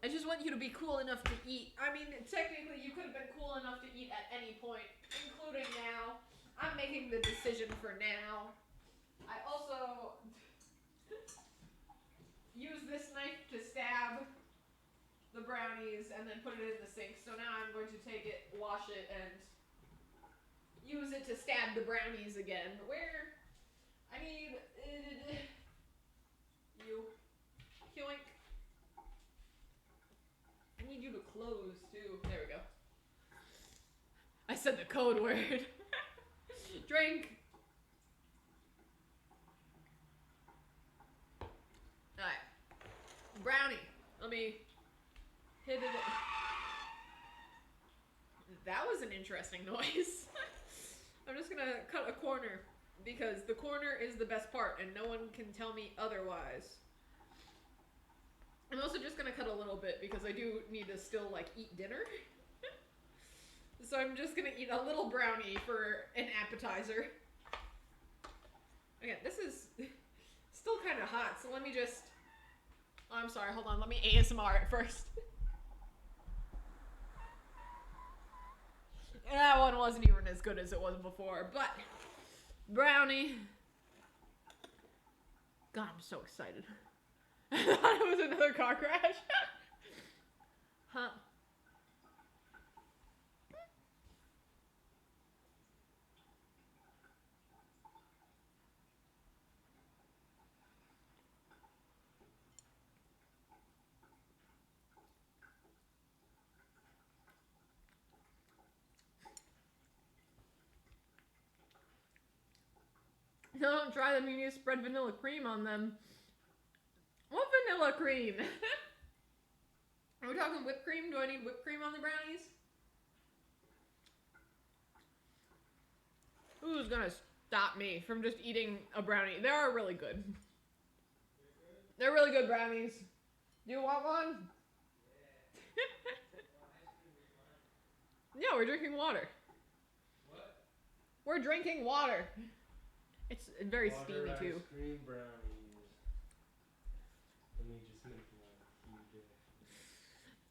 I just want you to be cool enough to eat. I mean, technically, you could have been cool enough to eat at any point, including now. I'm making the decision for now. I also use this knife to stab the brownies and then put it in the sink. So now I'm going to take it, wash it, and use it to stab the brownies again. Where I need you. Yoink. I need you to close, too. There we go. I said the code word. Drink. Alright. Brownie. Let me hit it. That was an interesting noise. I'm just gonna cut a corner because the corner is the best part and no one can tell me otherwise. I'm also just gonna cut a little bit because I do need to still like eat dinner. So I'm just gonna eat a little brownie for an appetizer. Okay, this is still kind of hot, so let me just... Oh, I'm sorry, hold on, let me ASMR it first. That one wasn't even as good as it was before, but brownie. God, I'm so excited. I thought it was another car crash. Huh. No, don't try them. You need to spread vanilla cream on them. What vanilla cream? Are we talking whipped cream? Do I need whipped cream on the brownies? Who's gonna stop me from just eating a brownie? They are really good. They're really good brownies. Do you want one? Yeah, we're drinking water. What? We're drinking water. It's very Water, steamy too. Ice cream, brownies. Let me just make one huge.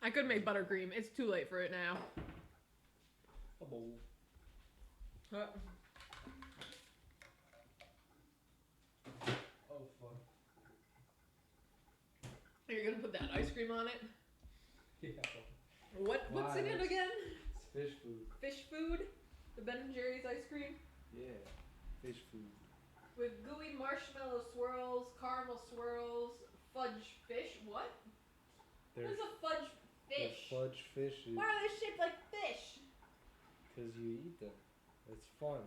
I could make buttercream. It's too late for it now. A bowl. Huh. Oh fuck. You're gonna put that ice cream on it? Yeah. What's in it again? Fish food. Fish food. The Ben & Jerry's ice cream. Yeah. Fish food. With gooey marshmallow swirls, caramel swirls, fudge fish. What? What is a fudge fish? Fudge fish is Why are they shaped like fish? because you eat them. It's fun.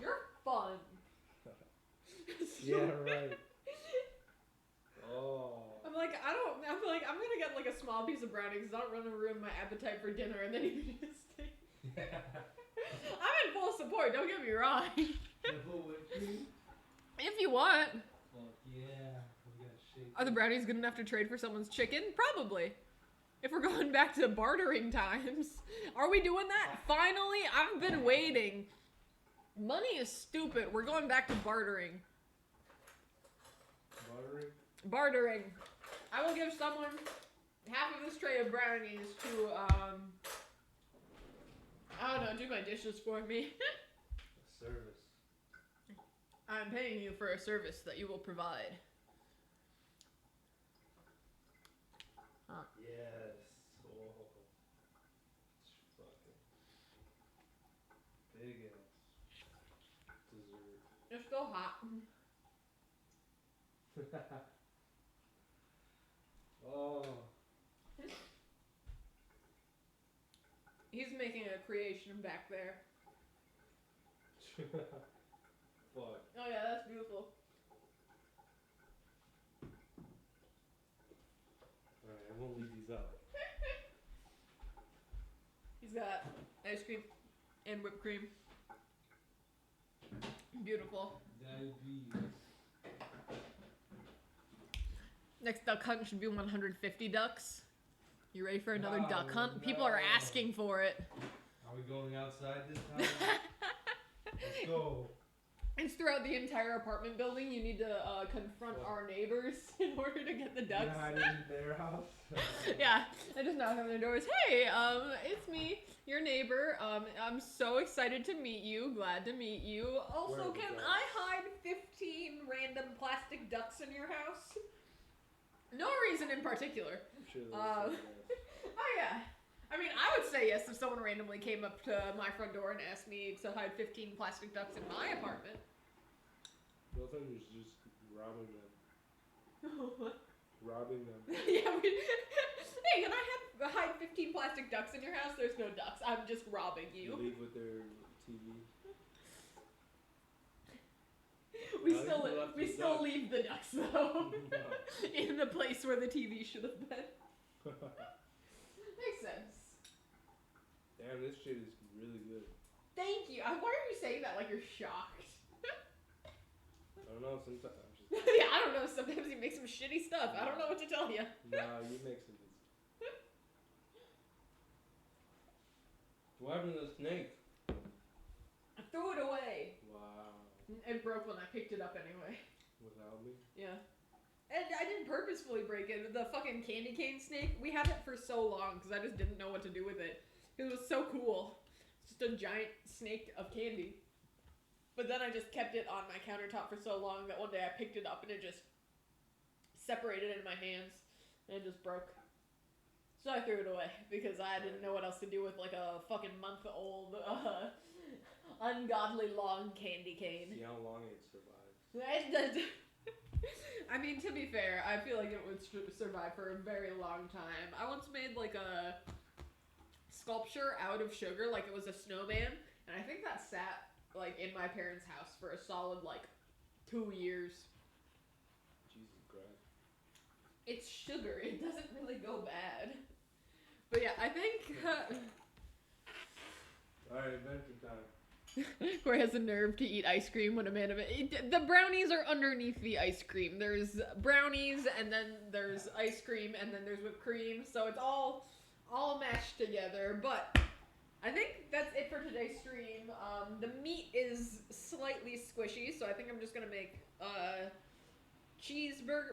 You're fun. Yeah, right. Oh. I'm like, I'm gonna get like a small piece of brownie because I don't want to ruin my appetite for dinner and then eat a steak. I'm in full support, don't get me wrong. If you want. Fuck yeah. We gotta shake Are the brownies good enough to trade for someone's chicken? Probably. If we're going back to bartering times. Are we doing that? Finally, I've been waiting. Money is stupid. We're going back to bartering. Buttery? Bartering. I will give someone half of this tray of brownies to, I don't know, do my dishes for me. Service. I'm paying you for a service that you will provide. Yes. Oh. Fucking big ass dessert. It's still hot. Oh. He's making a creation back there. Fuck. Oh yeah, that's beautiful. Alright, I won't leave these out. He's got ice cream and whipped cream. Beautiful. Diabetes. Next duck hunt should be 150 ducks. You ready for another Wow, duck hunt? People are no. asking for it. Are we going outside this time? Let's go. It's throughout the entire apartment building. You need to confront What? our neighbors in order to get the ducks. You hide in their house? Yeah, I just knock on their doors. Hey, it's me, your neighbor. I'm so excited to meet you. Glad to meet you. Where Also, are the can ducks? I hide 15 random plastic ducks in your house? No reason in particular. I'm sure Uh, there's Oh yeah. I mean, I would say yes if someone randomly came up to my front door and asked me to hide 15 plastic ducks in my apartment. Both of them is just robbing them. Robbing them. Yeah, hey, can I hide 15 plastic ducks in your house? There's no ducks. I'm just robbing you. Leave with their TV. We Now still you left we the still ducks. leave the ducks though in the place where the TV should have been. Makes sense. Damn, this shit is really good. Thank you. Why are you saying that like you're shocked? I don't know, sometimes I'm just... Yeah, I don't know. Sometimes you make some shitty stuff. I don't know what to tell you. Nah, you make some good stuff. What happened to the snake? I threw it away. Wow. It broke when I picked it up anyway. Without me? Yeah. And I didn't purposefully break it. The fucking candy cane snake, we had it for so long because I just didn't know what to do with it. It was so cool. It's just a giant snake of candy. But then I just kept it on my countertop for so long that one day I picked it up and it just separated in my hands and it just broke. So I threw it away because I didn't know what else to do with like a fucking month-old, ungodly long candy cane. See how long it survives. I mean, to be fair, I feel like it would survive for a very long time. I once made like a sculpture out of sugar, like it was a snowman, and I think that sat like in my parents' house for a solid like 2 years. Jesus Christ. It's sugar, it doesn't really go bad. But yeah, I think Alright, adventure time. Corey has the nerve to eat ice cream when a man of it. The brownies are underneath the ice cream. There's brownies, and then there's ice cream, and then there's whipped cream. So it's all mashed together. But I think that's it for today's stream. The meat is slightly squishy, so I think I'm just gonna make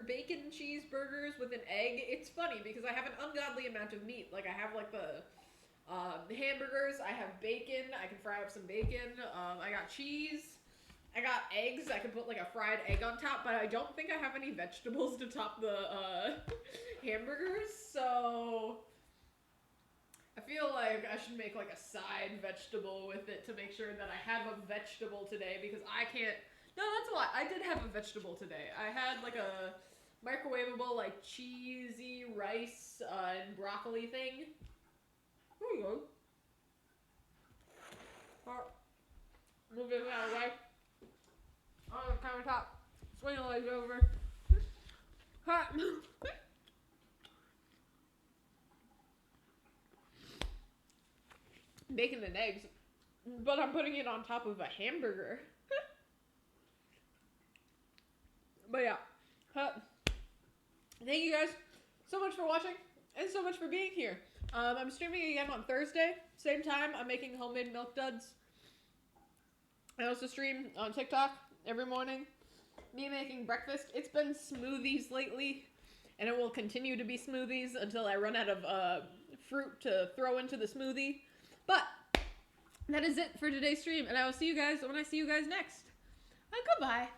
bacon cheeseburgers with an egg. It's funny because I have an ungodly amount of meat. Like I have like the hamburgers, I have bacon, I can fry up some bacon, I got cheese, I got eggs, I can put like a fried egg on top, but I don't think I have any vegetables to top the hamburgers, so I feel like I should make like a side vegetable with it to make sure that I have a vegetable today because I can't. No, that's a lie. I did have a vegetable today. I had like a microwavable like cheesy rice and broccoli thing. There you go. Move it out of the way. On the countertop. Swing the legs over. Hot. Bacon and eggs. But I'm putting it on top of a hamburger. But yeah. Thank you guys so much for watching and so much for being here. I'm streaming again on Thursday. Same time. I'm making homemade milk duds. I also stream on TikTok every morning. Me making breakfast. It's been smoothies lately. And it will continue to be smoothies until I run out of fruit to throw into the smoothie. But that is it for today's stream. And I will see you guys when I see you guys next. Goodbye.